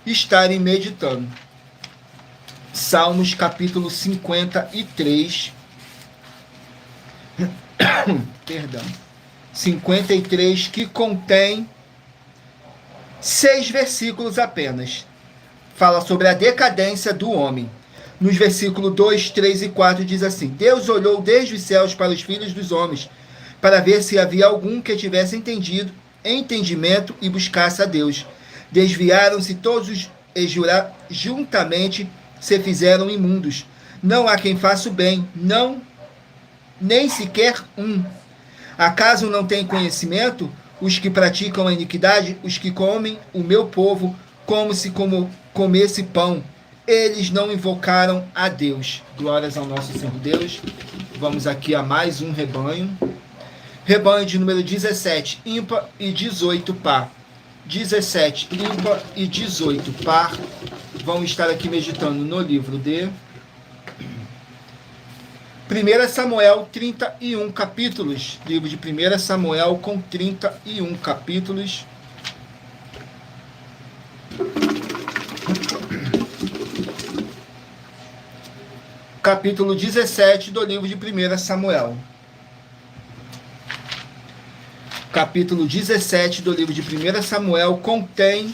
estarem meditando. Salmos capítulo 53. Perdão. 53, que contém 6 versículos apenas. Fala sobre a decadência do homem. Nos versículos 2, 3 e 4 diz assim: Deus olhou desde os céus para os filhos dos homens, para ver se havia algum que tivesse entendimento e buscasse a Deus. Desviaram-se todos e juntamente se fizeram imundos. Não há quem faça o bem, não, nem sequer um. Acaso não tem conhecimento os que praticam a iniquidade, os que comem o meu povo como se comesse pão? Eles não invocaram a Deus. Glórias ao nosso Senhor Deus. Vamos aqui a mais um rebanho. Rebanho de número 17, ímpar, e 18, par. 17, ímpar, e 18, par. Vão estar aqui meditando no livro de 1 Samuel, 31 capítulos. Livro de 1 Samuel com 31 capítulos. Capítulo 17 do livro de 1 Samuel. Capítulo 17 do livro de 1 Samuel contém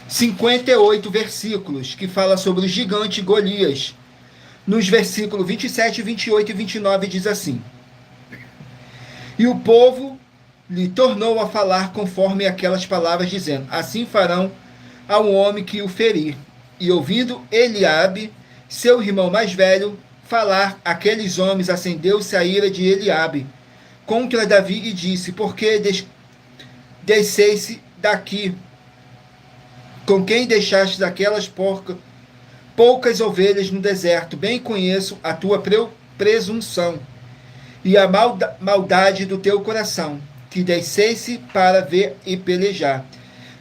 58 versículos, que fala sobre o gigante Golias. Nos versículos 27, 28 e 29 diz assim: E o povo lhe tornou a falar conforme aquelas palavras, dizendo: Assim farão ao homem que o ferir. E ouvindo Eliabe, seu irmão mais velho, falar, aqueles homens, acendeu-se a ira de Eliabe contra Davi e disse: Por que descesse daqui? Com quem deixaste aquelas poucas ovelhas no deserto? Bem conheço a tua presunção e a maldade do teu coração, que descesse para ver e pelejar.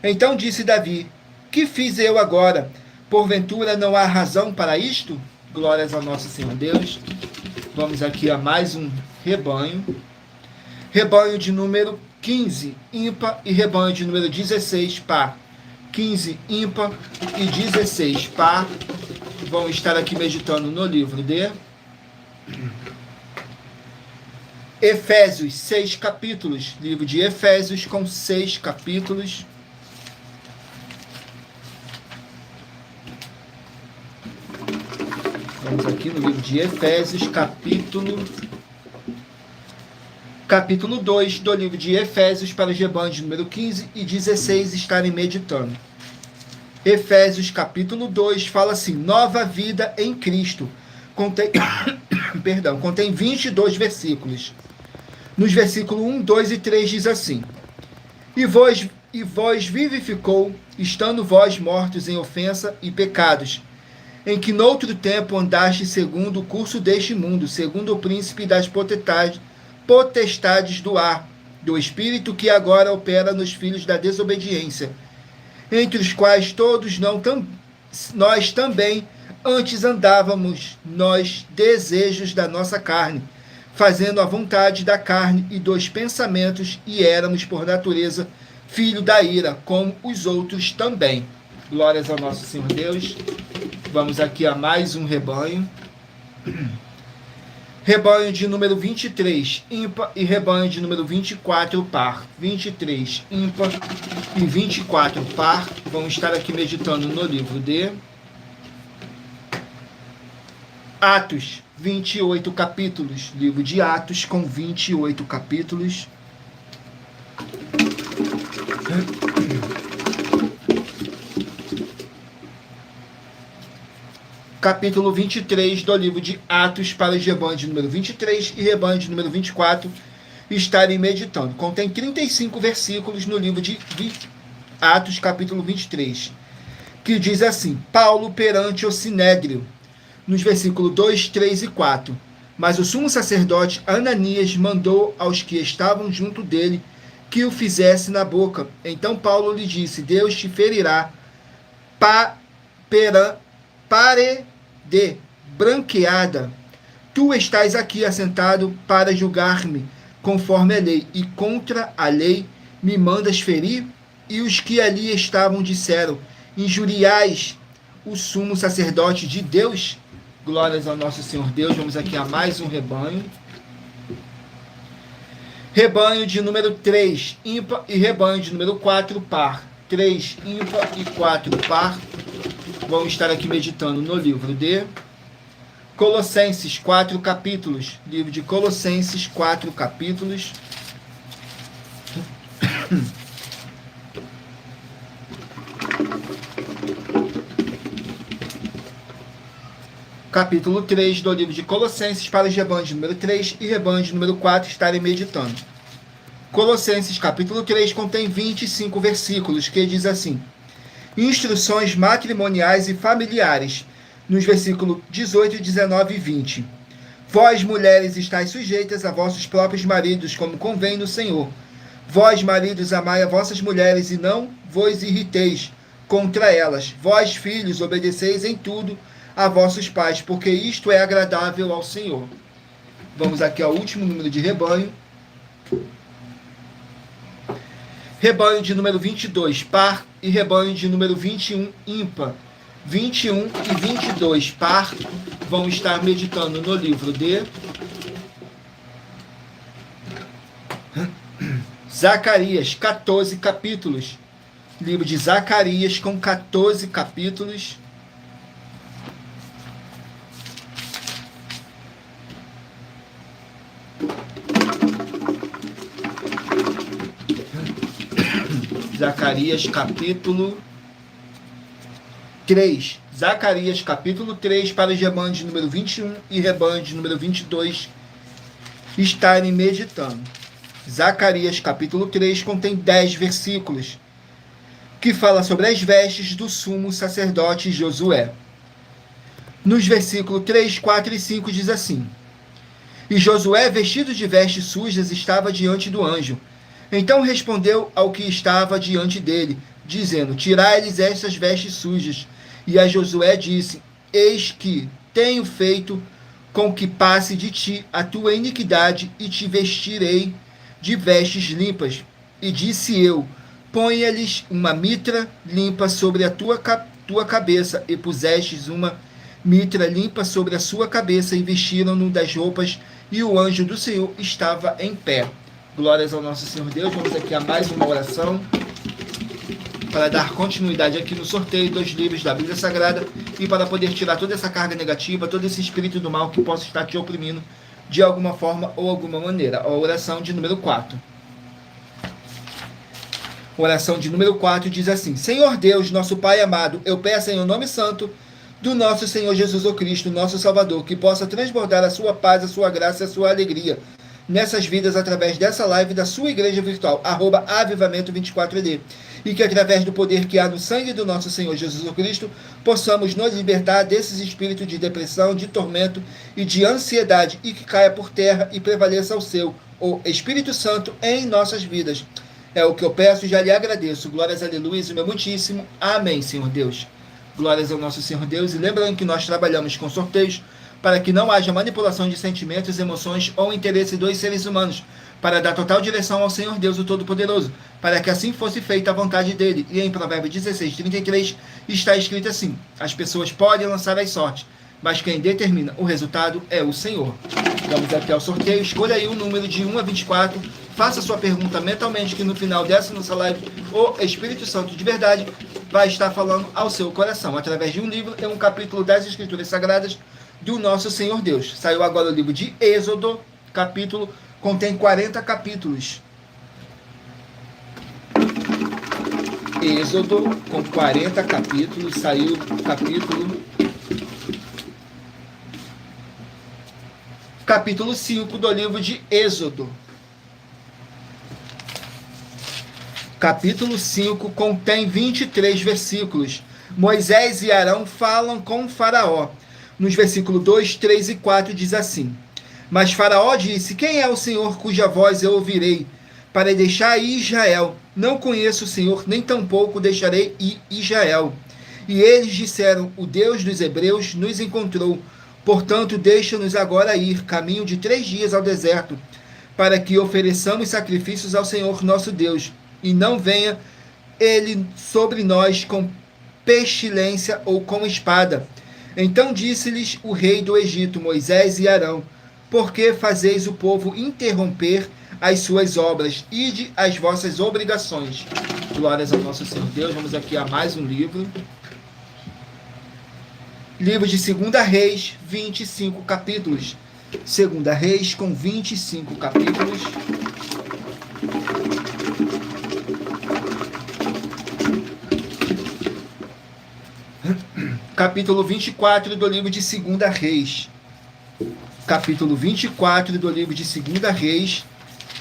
Então disse Davi: Que fiz eu agora? Porventura não há razão para isto? Glórias ao nosso Senhor Deus. Vamos aqui a mais um rebanho. Rebanho de número 15, ímpar, e rebanho de número 16, par. 15, ímpar, e 16, par. Vão estar aqui meditando no livro de Efésios, 6 capítulos. Livro de Efésios com 6 capítulos. Vamos aqui no livro de Efésios, capítulo 2 do livro de Efésios, para os rebanhos número 15 e 16 estarem meditando. Efésios, capítulo 2, fala assim: nova vida em Cristo. Contém 22 versículos. Nos versículos 1, 2 e 3 diz assim: E vós vivificou, estando vós mortos em ofensa e pecados, em que noutro tempo andaste segundo o curso deste mundo, segundo o príncipe das potestades do ar, do espírito que agora opera nos filhos da desobediência, entre os quais todos nós também antes andávamos, nós desejos da nossa carne, fazendo a vontade da carne e dos pensamentos, e éramos por natureza filho da ira, como os outros também. Glórias ao nosso Senhor Deus. Vamos aqui a mais um rebanho. Rebanho de número 23, ímpar, e rebanho de número 24, par. 23, ímpar, e 24, par. Vamos estar aqui meditando no livro de Atos, 28 capítulos. Livro de Atos com 28 capítulos. Capítulo 23 do livro de Atos, para os rebanhos de número 23 e rebanho de número 24 estarem meditando. Contém 35 versículos no livro de Atos, capítulo 23, que diz assim: Paulo perante o Sinédrio, nos versículos 2, 3 e 4. Mas o sumo sacerdote Ananias mandou aos que estavam junto dele que o fizesse na boca. Então Paulo lhe disse: Deus te ferirá de branqueada. Tu estás aqui assentado para julgar-me conforme a lei, e contra a lei me mandas ferir? E os que ali estavam disseram: injuriais o sumo sacerdote de Deus? Glórias ao nosso Senhor Deus. Vamos aqui a mais um rebanho. Rebanho de número 3, ímpar, e rebanho de número 4, par. 3, ímpar, e 4, par. Vamos estar aqui meditando no livro de Colossenses, 4 capítulos. Livro de Colossenses, 4 capítulos. Capítulo 3 do livro de Colossenses, para os rebanhos de número 3 e rebanhos de número 4 estarem meditando. Colossenses, capítulo 3, contém 25 versículos, que diz assim: instruções matrimoniais e familiares, nos versículos 18, 19 e 20. Vós, mulheres, estáis sujeitas a vossos próprios maridos, como convém no Senhor. Vós, maridos, amai a vossas mulheres, e não vos irriteis contra elas. Vós, filhos, obedeceis em tudo a vossos pais, porque isto é agradável ao Senhor. Vamos aqui ao último número de rebanho. Rebanho de número 22, par, e rebanho de número 21, ímpar. 21 e 22, par, vão estar meditando no livro de Zacarias, 14 capítulos. Livro de Zacarias com 14 capítulos. Zacarias capítulo 3. Zacarias capítulo 3, para os rebanhos de número 21 e rebanho de número 22 estarem meditando. Zacarias capítulo 3 contém 10 versículos, que fala sobre as vestes do sumo sacerdote Josué. Nos versículos 3, 4 e 5 diz assim: E Josué, vestido de vestes sujas, estava diante do anjo. Então respondeu ao que estava diante dele, dizendo: Tirai-lhes estas vestes sujas. E a Josué disse: eis que tenho feito com que passe de ti a tua iniquidade, e te vestirei de vestes limpas. E disse eu: ponha-lhes uma mitra limpa sobre a tua cabeça, e pusestes uma mitra limpa sobre a sua cabeça, e vestiram-no das roupas, e o anjo do Senhor estava em pé. Glórias ao nosso Senhor Deus. Vamos aqui a mais uma oração para dar continuidade aqui no sorteio dos livros da Bíblia Sagrada e para poder tirar toda essa carga negativa, todo esse espírito do mal que possa estar te oprimindo de alguma forma ou alguma maneira. A oração de número 4. Oração de número 4 diz assim: Senhor Deus, nosso Pai amado, eu peço em nome santo do nosso Senhor Jesus Cristo, nosso Salvador, que possa transbordar a sua paz, a sua graça e a sua alegria nessas vidas através dessa live da sua igreja virtual, @avivamento24ed, e que através do poder que há no sangue do nosso Senhor Jesus Cristo, possamos nos libertar desses espíritos de depressão, de tormento e de ansiedade, e que caia por terra e prevaleça o Espírito Santo em nossas vidas. É o que eu peço e já lhe agradeço. Glórias, aleluia, o meu muitíssimo. Amém, Senhor Deus. Glórias ao nosso Senhor Deus. E lembrando que nós trabalhamos com sorteios para que não haja manipulação de sentimentos, emoções ou interesse dos seres humanos, para dar total direção ao Senhor Deus, o Todo-Poderoso, para que assim fosse feita a vontade dele. E em Provérbios 16:33 está escrito assim: as pessoas podem lançar as sortes, mas quem determina o resultado é o Senhor. Vamos aqui ao sorteio. Escolha aí o número de 1 a 24. Faça sua pergunta mentalmente, que no final dessa nossa live, o Espírito Santo de verdade vai estar falando ao seu coração, através de um livro e um capítulo das Escrituras Sagradas do nosso Senhor Deus. Saiu agora o livro de Êxodo, capítulo, contém 40 capítulos. Êxodo, com 40 capítulos, saiu o capítulo 5 do livro de Êxodo. Capítulo 5 contém 23 versículos. Moisés e Arão falam com Faraó. Nos versículos 2, 3 e 4 diz assim: mas Faraó disse: quem é o Senhor cuja voz eu ouvirei para deixar ir Israel? Não conheço o Senhor, nem tampouco deixarei ir Israel. E eles disseram: o Deus dos Hebreus nos encontrou. Portanto, deixa-nos agora ir, caminho de 3 dias ao deserto, para que ofereçamos sacrifícios ao Senhor nosso Deus, e não venha ele sobre nós com pestilência ou com espada. Então disse-lhes o rei do Egito, Moisés e Arão: por que fazeis o povo interromper as suas obras? Ide as vossas obrigações. Glórias ao nosso Senhor Deus. Vamos aqui a mais um livro. Livro de 2 Reis, 25 capítulos. 2 Reis com 25 capítulos. Capítulo 24 do livro de 2 Reis. Capítulo 24 do livro de 2 Reis,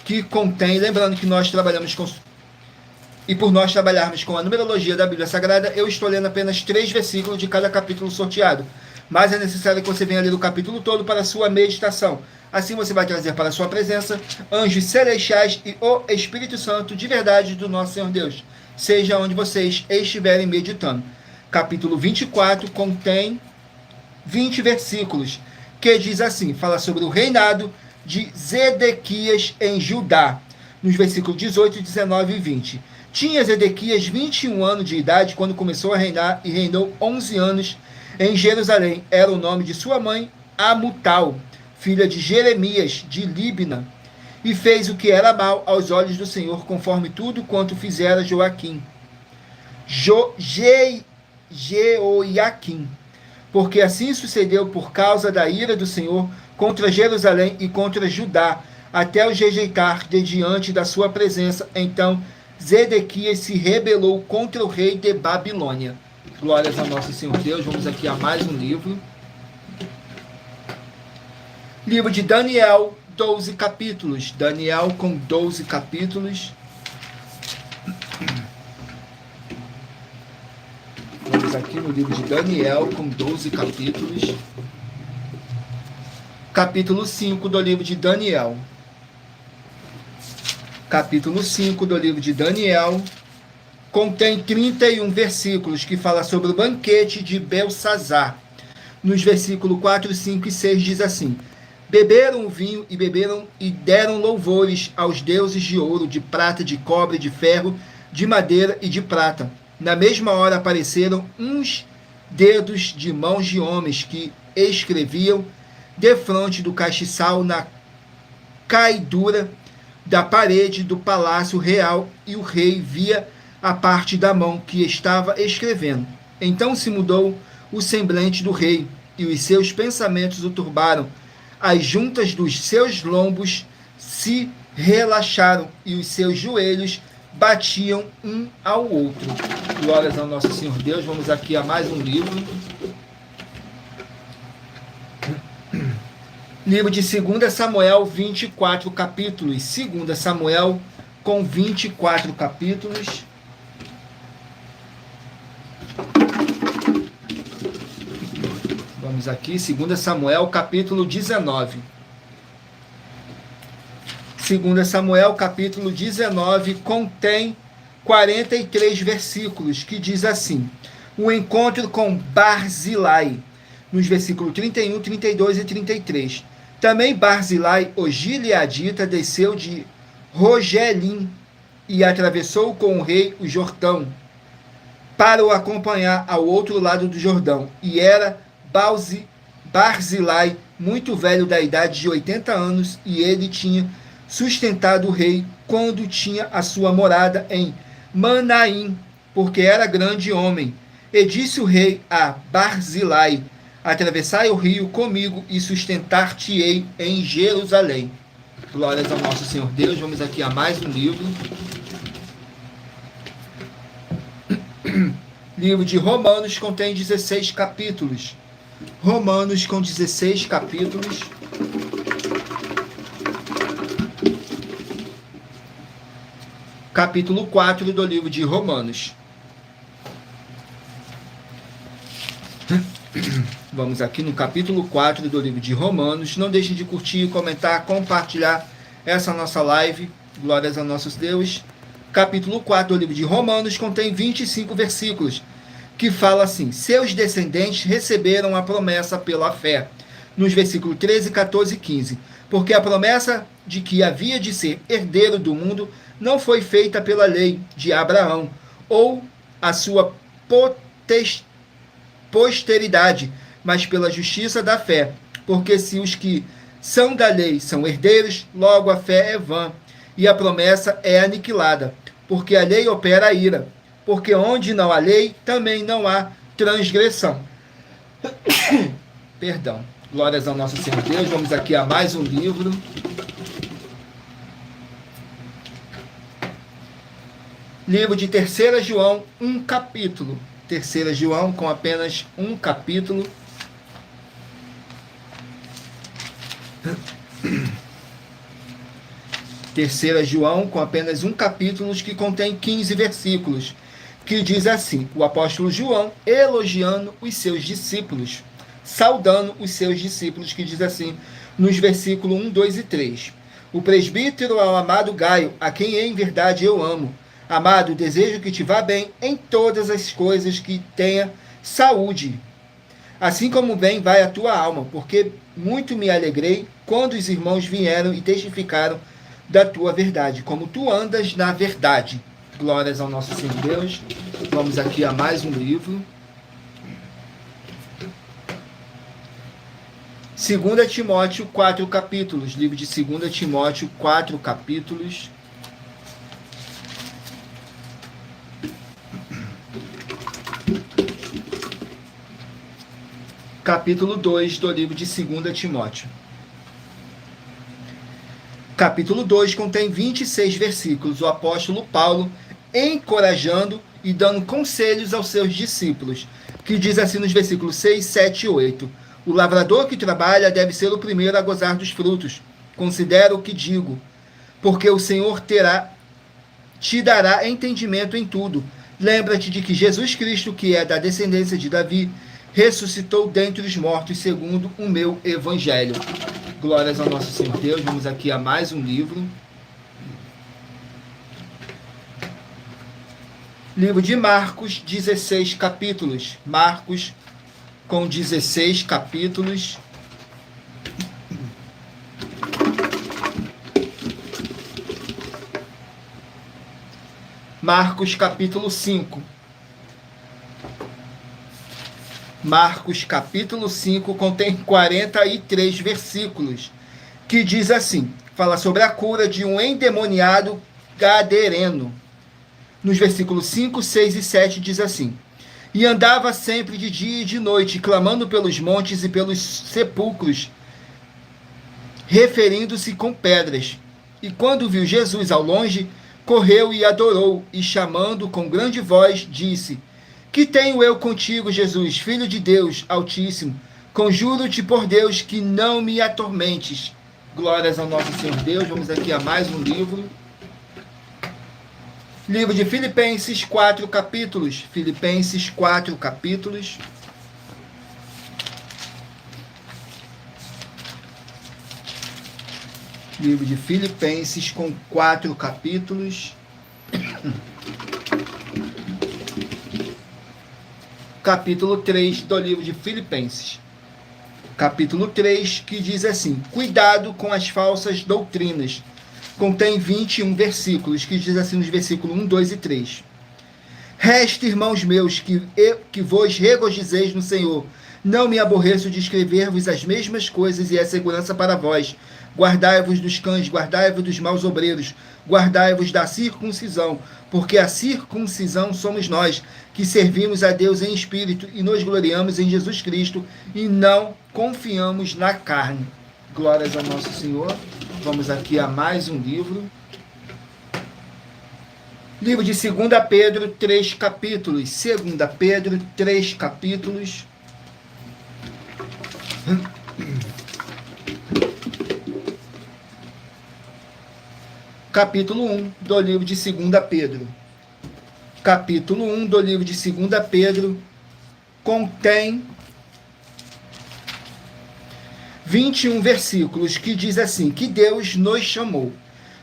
que contém, lembrando que nós trabalhamos com, e por nós trabalharmos com a numerologia da Bíblia Sagrada, eu estou lendo apenas 3 versículos de cada capítulo sorteado. Mas é necessário que você venha ler o capítulo todo para a sua meditação. Assim você vai trazer para a sua presença anjos celestiais e o Espírito Santo de verdade do nosso Senhor Deus, seja onde vocês estiverem meditando. Capítulo 24 contém 20 versículos, que diz assim, fala sobre o reinado de Zedequias em Judá, nos versículos 18, 19 e 20. Tinha Zedequias 21 anos de idade quando começou a reinar, e reinou 11 anos em Jerusalém. Era o nome de sua mãe, Amutal, filha de Jeremias, de Líbna, e fez o que era mal aos olhos do Senhor, conforme tudo quanto fizera Joaquim. Jeoiaquim, porque assim sucedeu por causa da ira do Senhor contra Jerusalém e contra Judá, até os rejeitar de diante da sua presença. Então Zedequias se rebelou contra o rei de Babilônia. Glórias ao nosso Senhor Deus. Vamos aqui a mais um livro. Livro de Daniel, 12 capítulos. Daniel com 12 capítulos. Vamos aqui no livro de Daniel com 12 capítulos. Capítulo 5 do livro de Daniel. Capítulo 5 do livro de Daniel contém 31 versículos que fala sobre o banquete de Belsazar. Nos versículos 4, 5 e 6 diz assim: beberam o vinho e beberam e deram louvores aos deuses de ouro, de prata, de cobre, de ferro, de madeira e de prata. Na mesma hora apareceram uns dedos de mãos de homens que escreviam defronte do castiçal na caidura da parede do palácio real, e o rei via a parte da mão que estava escrevendo. Então se mudou o semblante do rei, e os seus pensamentos o turbaram. As juntas dos seus lombos se relaxaram, e os seus joelhos batiam um ao outro. Glórias ao nosso Senhor Deus. Vamos aqui a mais um livro. Livro de 2 Samuel, 24 capítulos. 2 Samuel com 24 capítulos. Vamos aqui, 2 Samuel, capítulo 19. 2 Samuel, capítulo 19, contém 43 versículos, que diz assim: o encontro com Barzilai, nos versículos 31, 32 e 33. Também Barzilai, o gileadita, desceu de Rogelim e atravessou com o rei o Jordão, para o acompanhar ao outro lado do Jordão. E era Barzilai muito velho, da idade de 80 anos, e ele tinha sustentado o rei quando tinha a sua morada em Manaim, porque era grande homem. E disse o rei a Barzilai: atravessai o rio comigo e sustentar-te-ei em Jerusalém. Glórias ao nosso Senhor Deus. Vamos aqui a mais um livro. Livro de Romanos, contém 16 capítulos. Romanos com 16 capítulos. Capítulo 4 do livro de Romanos. Vamos aqui no capítulo 4 do livro de Romanos. Não deixem de curtir, comentar, compartilhar essa nossa live. Glórias a nosso Deus. Capítulo 4 do livro de Romanos contém 25 versículos, que fala assim: seus descendentes receberam a promessa pela fé. Nos versículos 13, 14 e 15. Porque a promessa de que havia de ser herdeiro do mundo não foi feita pela lei de Abraão, ou a sua posteridade, mas pela justiça da fé. Porque se os que são da lei são herdeiros, logo a fé é vã, e a promessa é aniquilada. Porque a lei opera a ira. Porque onde não há lei, também não há transgressão. Perdão. Glórias ao nosso Senhor Deus. Vamos aqui a mais um livro. Livro de 3 João, um capítulo. 3 João com apenas um capítulo. Terceira João com apenas um capítulo, que contém 15 versículos, que diz assim: o apóstolo João elogiando os seus discípulos, saudando os seus discípulos, que diz assim nos versículos 1, 2 e 3. O presbítero ao amado Gaio, a quem em verdade eu amo. Amado, desejo que te vá bem em todas as coisas, que tenha saúde, assim como bem vai a tua alma, porque muito me alegrei quando os irmãos vieram e testificaram da tua verdade, como tu andas na verdade. Glórias ao nosso Senhor Deus. Vamos aqui a mais um livro. 2 Timóteo, 4 capítulos. Livro de 2 Timóteo, 4 capítulos. Capítulo 2 do livro de 2 Timóteo. Capítulo 2 contém 26 versículos. O apóstolo Paulo encorajando e dando conselhos aos seus discípulos, que diz assim nos versículos 6, 7 e 8. O lavrador que trabalha deve ser o primeiro a gozar dos frutos. Considera o que digo, porque o Senhor te dará entendimento em tudo. Lembra-te de que Jesus Cristo, que é da descendência de Davi, ressuscitou dentre os mortos, segundo o meu evangelho. Glórias ao nosso Senhor Deus. Vamos aqui a mais um livro. Livro de Marcos, 16 capítulos. Marcos, com 16 capítulos. Marcos, capítulo 5. Marcos, capítulo 5, contém 43 versículos, que diz assim, fala sobre a cura de um endemoniado gadareno. Nos versículos 5, 6 e 7 diz assim, e andava sempre de dia e de noite, clamando pelos montes e pelos sepulcros, referindo-se com pedras. E quando viu Jesus ao longe, correu e adorou, e chamando com grande voz, disse, que tenho eu contigo, Jesus, Filho de Deus Altíssimo? Conjuro-te por Deus que não me atormentes. Glórias ao nosso Senhor Deus. Vamos aqui a mais um livro. Livro de Filipenses, 4 capítulos. Filipenses, 4 capítulos. Livro de Filipenses, com 4 capítulos. Capítulo 3 do livro de Filipenses. Capítulo 3, que diz assim, cuidado com as falsas doutrinas. Contém 21 versículos, que diz assim nos versículos 1, 2 e 3. Resta, irmãos meus, que vos regozijeis no Senhor. Não me aborreço de escrever-vos as mesmas coisas e é segurança para vós. Guardai-vos dos cães, guardai-vos dos maus obreiros, guardai-vos da circuncisão, porque a circuncisão somos nós, que servimos a Deus em espírito e nos gloriamos em Jesus Cristo e não confiamos na carne. Glórias ao nosso Senhor. Vamos aqui a mais um livro. Livro de 2 Pedro, 3 capítulos. 2 Pedro, 3 capítulos. Capítulo 1 do livro de 2 Pedro. Capítulo 1 do livro de 2 Pedro contém 21 versículos, que diz assim, que Deus nos chamou.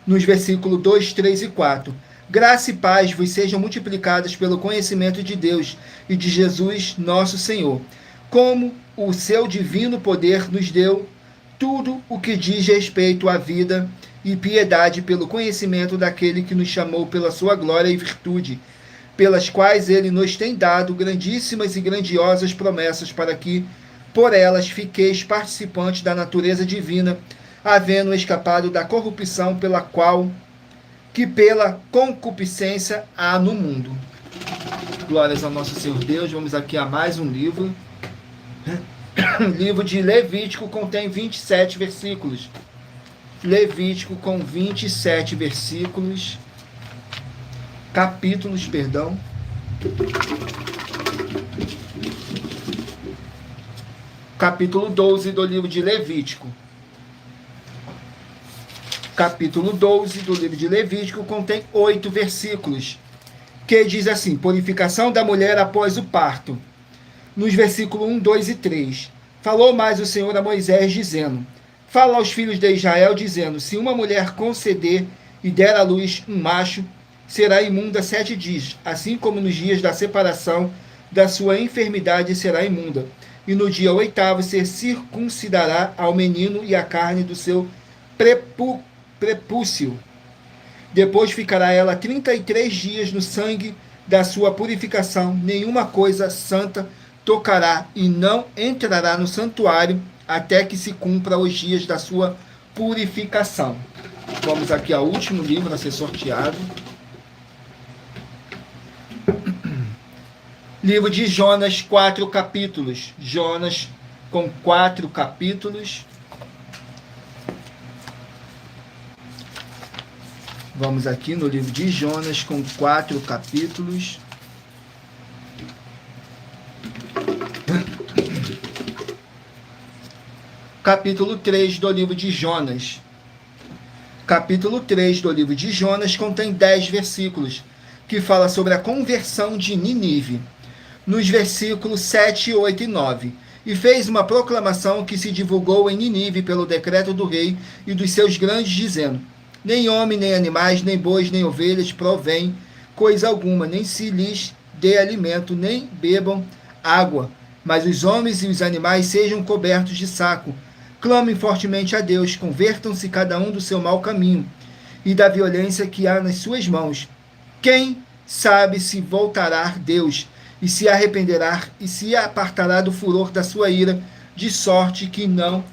Nos versículos 2, 3 e 4. Graça e paz vos sejam multiplicadas pelo conhecimento de Deus e de Jesus, nosso Senhor, como o seu divino poder nos deu tudo o que diz respeito à vida e piedade pelo conhecimento daquele que nos chamou pela sua glória e virtude, pelas quais ele nos tem dado grandíssimas e grandiosas promessas para que, por elas, fiqueis participantes da natureza divina, havendo escapado da corrupção pela concupiscência há no mundo. Glórias ao nosso Senhor Deus. Vamos aqui a mais um livro. Livro de Levítico contém 27 versículos. Levítico com 27 versículos. Capítulos, perdão. Capítulo 12 do livro de Levítico. Capítulo 12 do livro de Levítico contém 8 versículos, que diz assim, purificação da mulher após o parto. Nos versículos 1, 2 e 3. Falou mais o Senhor a Moisés, dizendo, fala aos filhos de Israel, dizendo, se uma mulher conceder e der à luz um macho, será imunda 7 dias, assim como nos dias da separação da sua enfermidade será imunda. E no dia 8º se circuncidará ao menino e a carne do seu prepúcio. Depois ficará ela 33 dias no sangue da sua purificação. Nenhuma coisa santa tocará e não entrará no santuário até que se cumpra os dias da sua purificação. Vamos aqui ao último livro a ser sorteado. Livro de Jonas, 4 capítulos. Jonas com 4 capítulos. Vamos aqui no livro de Jonas com 4 capítulos. Capítulo 3 do livro de Jonas. Capítulo 3 do livro de Jonas contém 10 versículos, que fala sobre a conversão de Nínive. Nos versículos 7, 8 e 9. E fez uma proclamação que se divulgou em Nínive pelo decreto do rei e dos seus grandes, dizendo, nem homem, nem animais, nem bois, nem ovelhas provém coisa alguma, nem se lhes dê alimento, nem bebam água. Mas os homens e os animais sejam cobertos de saco. Clamem fortemente a Deus, convertam-se cada um do seu mau caminho e da violência que há nas suas mãos. Quem sabe se voltará Deus e se arrependerá e se apartará do furor da sua ira, de sorte que não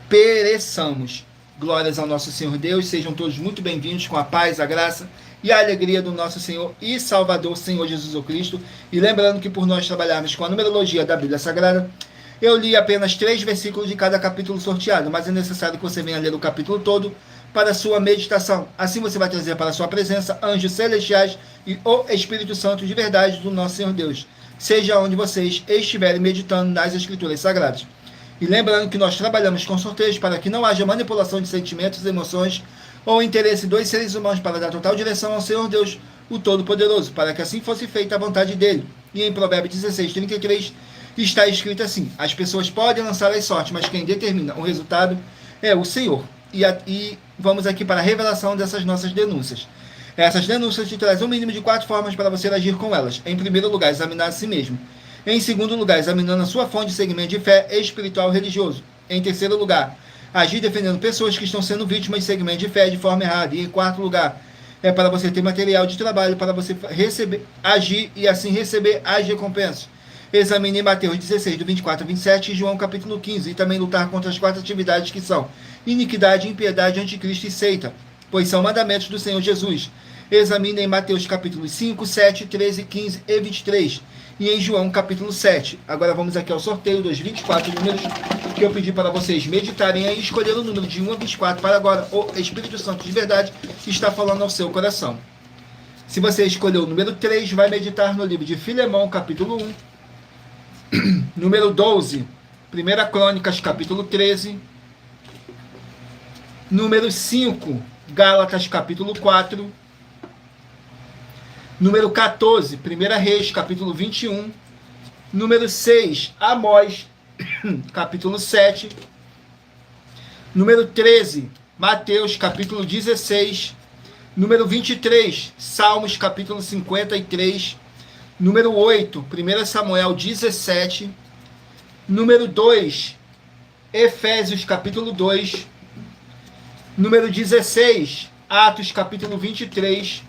pereçamos. Glórias ao nosso Senhor Deus, sejam todos muito bem-vindos com a paz, a graça e a alegria do nosso Senhor e Salvador, Senhor Jesus Cristo. E lembrando que por nós trabalharmos com a numerologia da Bíblia Sagrada, eu li apenas 3 versículos de cada capítulo sorteado, mas é necessário que você venha ler o capítulo todo para a sua meditação. Assim você vai trazer para a sua presença anjos celestiais e o Espírito Santo de verdade do nosso Senhor Deus, seja onde vocês estiverem meditando nas Escrituras Sagradas. E lembrando que nós trabalhamos com sorteios para que não haja manipulação de sentimentos, emoções ou interesse dos seres humanos, para dar total direção ao Senhor Deus, o Todo-Poderoso, para que assim fosse feita a vontade dele. E em Provérbios 16:33 está escrito assim: as pessoas podem lançar as sortes, mas quem determina o resultado é o Senhor. E vamos aqui para a revelação dessas nossas denúncias. Essas denúncias te trazem um mínimo de 4 formas para você agir com elas. Em primeiro lugar, examinar a si mesmo. Em segundo lugar, examinando a sua fonte de segmento de fé espiritual religioso. Em terceiro lugar, agir defendendo pessoas que estão sendo vítimas de segmento de fé de forma errada. E em quarto lugar, é para você ter material de trabalho para você receber, agir e assim receber as recompensas. Examine Mateus 16, do 24 a 27 e João capítulo 15. E também lutar contra as 4 atividades que são iniquidade, impiedade, anticristo e seita, pois são mandamentos do Senhor Jesus. Examine em Mateus capítulos 5, 7, 13, 15 e 23. E em João capítulo 7. Agora vamos aqui ao sorteio dos 24 números que eu pedi para vocês meditarem e escolher o número de 1 a 24 para agora o Espírito Santo de verdade está falando ao seu coração. Se você escolheu o número 3, vai meditar no livro de Filemão, capítulo 1. Número 12, 1 Crônicas, capítulo 13. Número 5, Gálatas, capítulo 4. Número 14, 1 Reis, capítulo 21. Número 6, Amós, capítulo 7. Número 13, Mateus, capítulo 16. Número 23, Salmos, capítulo 53. Número 8, 1 Samuel 17. Número 2, Efésios, capítulo 2. Número 16, Atos, capítulo 23.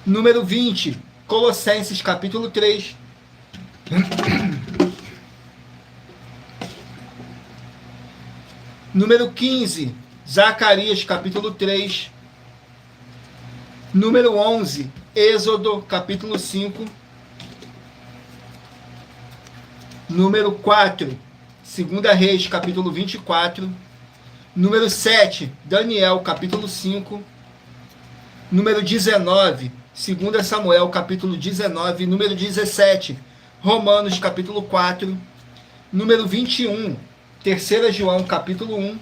Número 20, Colossenses, capítulo 3. Número 15, Zacarias, capítulo 3. Número 11, Êxodo, capítulo 5. Número 4, 2 Reis, capítulo 24. Número 7, Daniel, capítulo 5. Número 19, 2 Samuel, capítulo 19. Número 17, Romanos, capítulo 4. Número 21, 3 João, capítulo 1.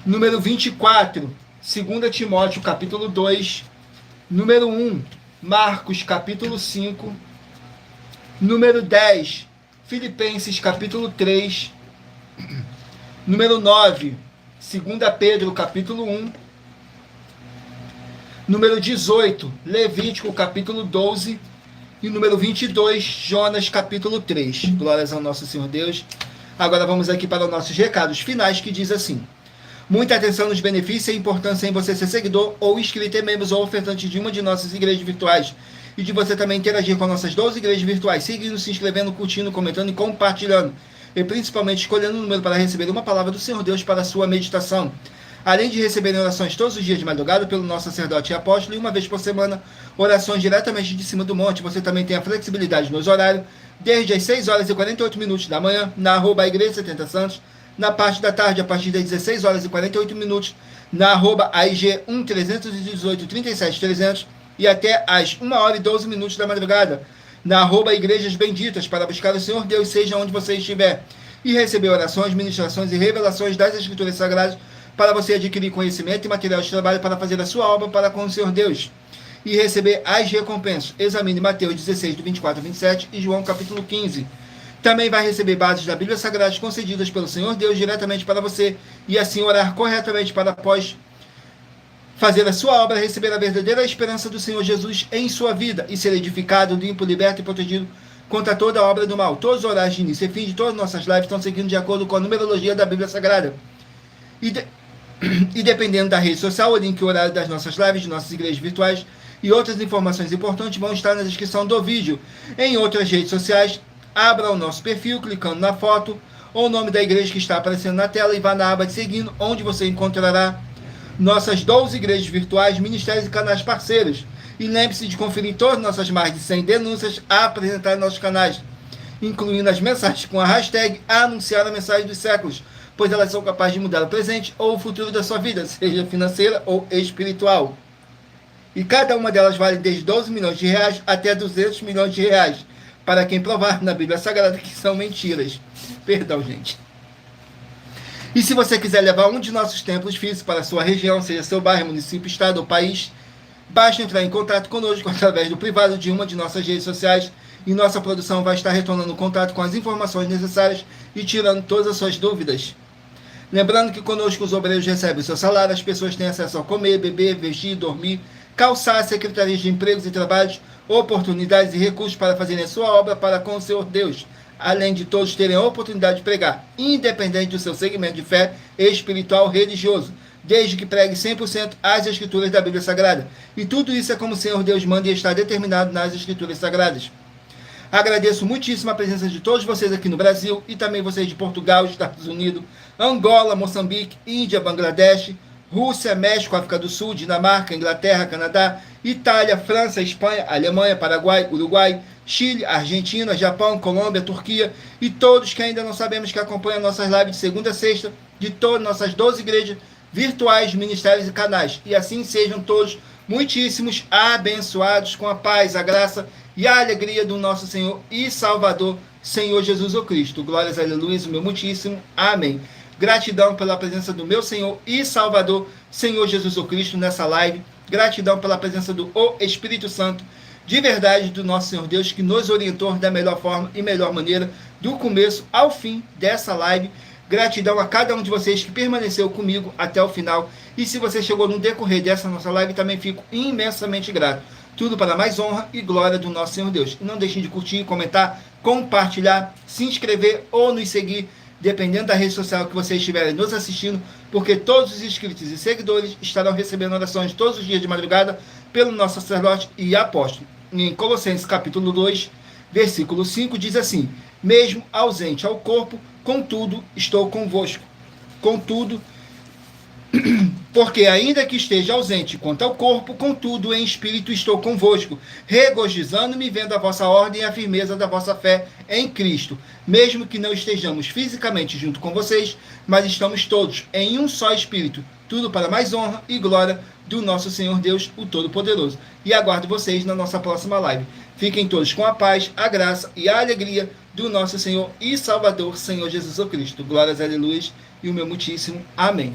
Número 24, 2 Timóteo, capítulo 2. Número 1, Marcos, capítulo 5. Número 10, Filipenses, capítulo 3. Número 9, 2 Pedro, capítulo 1. Número 18, Levítico, capítulo 12. E número 22, Jonas, capítulo 3. Glórias ao nosso Senhor Deus. Agora vamos aqui para os nossos recados finais, que diz assim: muita atenção nos benefícios e importância em você ser seguidor ou inscrito em membros ou ofertante de uma de nossas igrejas virtuais. E de você também interagir com nossas 12 igrejas virtuais, seguindo, se inscrevendo, curtindo, comentando e compartilhando. E principalmente escolhendo um número para receber uma palavra do Senhor Deus para a sua meditação. Além de receberem orações todos os dias de madrugada pelo nosso sacerdote e apóstolo, e uma vez por semana, orações diretamente de cima do monte. Você também tem a flexibilidade nos horários, desde as 6 horas e 48 minutos da manhã, na arroba Igreja 70 Santos, na parte da tarde, a partir das 16 horas e 48 minutos, na arroba AIG 1318 37 300, e até às 1 hora e 12 minutos da madrugada, na arroba Igrejas Benditas, para buscar o Senhor Deus, seja onde você estiver, e receber orações, ministrações e revelações das Escrituras Sagradas, para você adquirir conhecimento e material de trabalho para fazer a sua obra para com o Senhor Deus, e receber as recompensas. Examine Mateus 16, do 24 a 27, e João capítulo 15. Também vai receber bases da Bíblia Sagrada concedidas pelo Senhor Deus diretamente para você, e assim orar corretamente para após fazer a sua obra, receber a verdadeira esperança do Senhor Jesus em sua vida e ser edificado, limpo, liberto e protegido contra toda a obra do mal. Todos os horários de início e fim de todas as nossas lives estão seguindo de acordo com a numerologia da Bíblia Sagrada. E dependendo da rede social, o link e o horário das nossas lives, de nossas igrejas virtuais e outras informações importantes vão estar na descrição do vídeo. Em outras redes sociais, abra o nosso perfil clicando na foto ou o nome da igreja que está aparecendo na tela e vá na aba de seguindo, onde você encontrará nossas 12 igrejas virtuais, ministérios e canais parceiros. E lembre-se de conferir todas as nossas mais de 100 denúncias a apresentar em nossos canais, incluindo as mensagens com a hashtag Anunciar a Mensagem dos Séculos, pois elas são capazes de mudar o presente ou o futuro da sua vida, seja financeira ou espiritual. E cada uma delas vale desde 12 milhões de reais até 200 milhões de reais, para quem provar na Bíblia Sagrada que são mentiras. Perdão, gente. E se você quiser levar um de nossos templos físicos para a sua região, seja seu bairro, município, estado ou país, basta entrar em contato conosco através do privado de uma de nossas redes sociais e nossa produção vai estar retornando contato com as informações necessárias e tirando todas as suas dúvidas. Lembrando que conosco os obreiros recebem o seu salário, as pessoas têm acesso a comer, beber, vestir, dormir, calçar, secretarias de empregos e trabalhos, oportunidades e recursos para fazerem a sua obra para com o Senhor Deus, além de todos terem a oportunidade de pregar, independente do seu segmento de fé espiritual ou religioso, desde que pregue 100% as Escrituras da Bíblia Sagrada. E tudo isso é como o Senhor Deus manda e está determinado nas Escrituras Sagradas. Agradeço muitíssimo a presença de todos vocês aqui no Brasil e também vocês de Portugal, Estados Unidos, Angola, Moçambique, Índia, Bangladesh, Rússia, México, África do Sul, Dinamarca, Inglaterra, Canadá, Itália, França, Espanha, Alemanha, Paraguai, Uruguai, Chile, Argentina, Japão, Colômbia, Turquia e todos que ainda não sabemos que acompanham nossas lives de segunda a sexta de todas nossas 12 igrejas virtuais, ministérios e canais. E assim sejam todos muitíssimos abençoados com a paz, a graça e a alegria do nosso Senhor e Salvador, Senhor Jesus o Cristo. Glórias, aleluia, o meu muitíssimo. Amém. Gratidão pela presença do meu Senhor e Salvador, Senhor Jesus o Cristo, nessa live. Gratidão pela presença do Espírito Santo, de verdade, do nosso Senhor Deus, que nos orientou da melhor forma e melhor maneira, do começo ao fim dessa live. Gratidão a cada um de vocês que permaneceu comigo até o final. E se você chegou no decorrer dessa nossa live, também fico imensamente grato. Tudo para mais honra e glória do nosso Senhor Deus. E não deixem de curtir, comentar, compartilhar, se inscrever ou nos seguir, dependendo da rede social que vocês estiverem nos assistindo, porque todos os inscritos e seguidores estarão recebendo orações todos os dias de madrugada pelo nosso sacerdote e apóstolo. Em Colossenses capítulo 2, versículo 5, diz assim: mesmo ausente ao corpo, contudo estou convosco. Contudo, porque ainda que esteja ausente quanto ao corpo, contudo em espírito estou convosco, regozijando-me vendo a vossa ordem e a firmeza da vossa fé em Cristo, mesmo que não estejamos fisicamente junto com vocês, mas estamos todos em um só espírito, tudo para mais honra e glória do nosso Senhor Deus, o Todo-Poderoso. E aguardo vocês na nossa próxima live. Fiquem todos com a paz, a graça e a alegria do nosso Senhor e Salvador, Senhor Jesus Cristo. Glórias, aleluia, e o meu muitíssimo amém.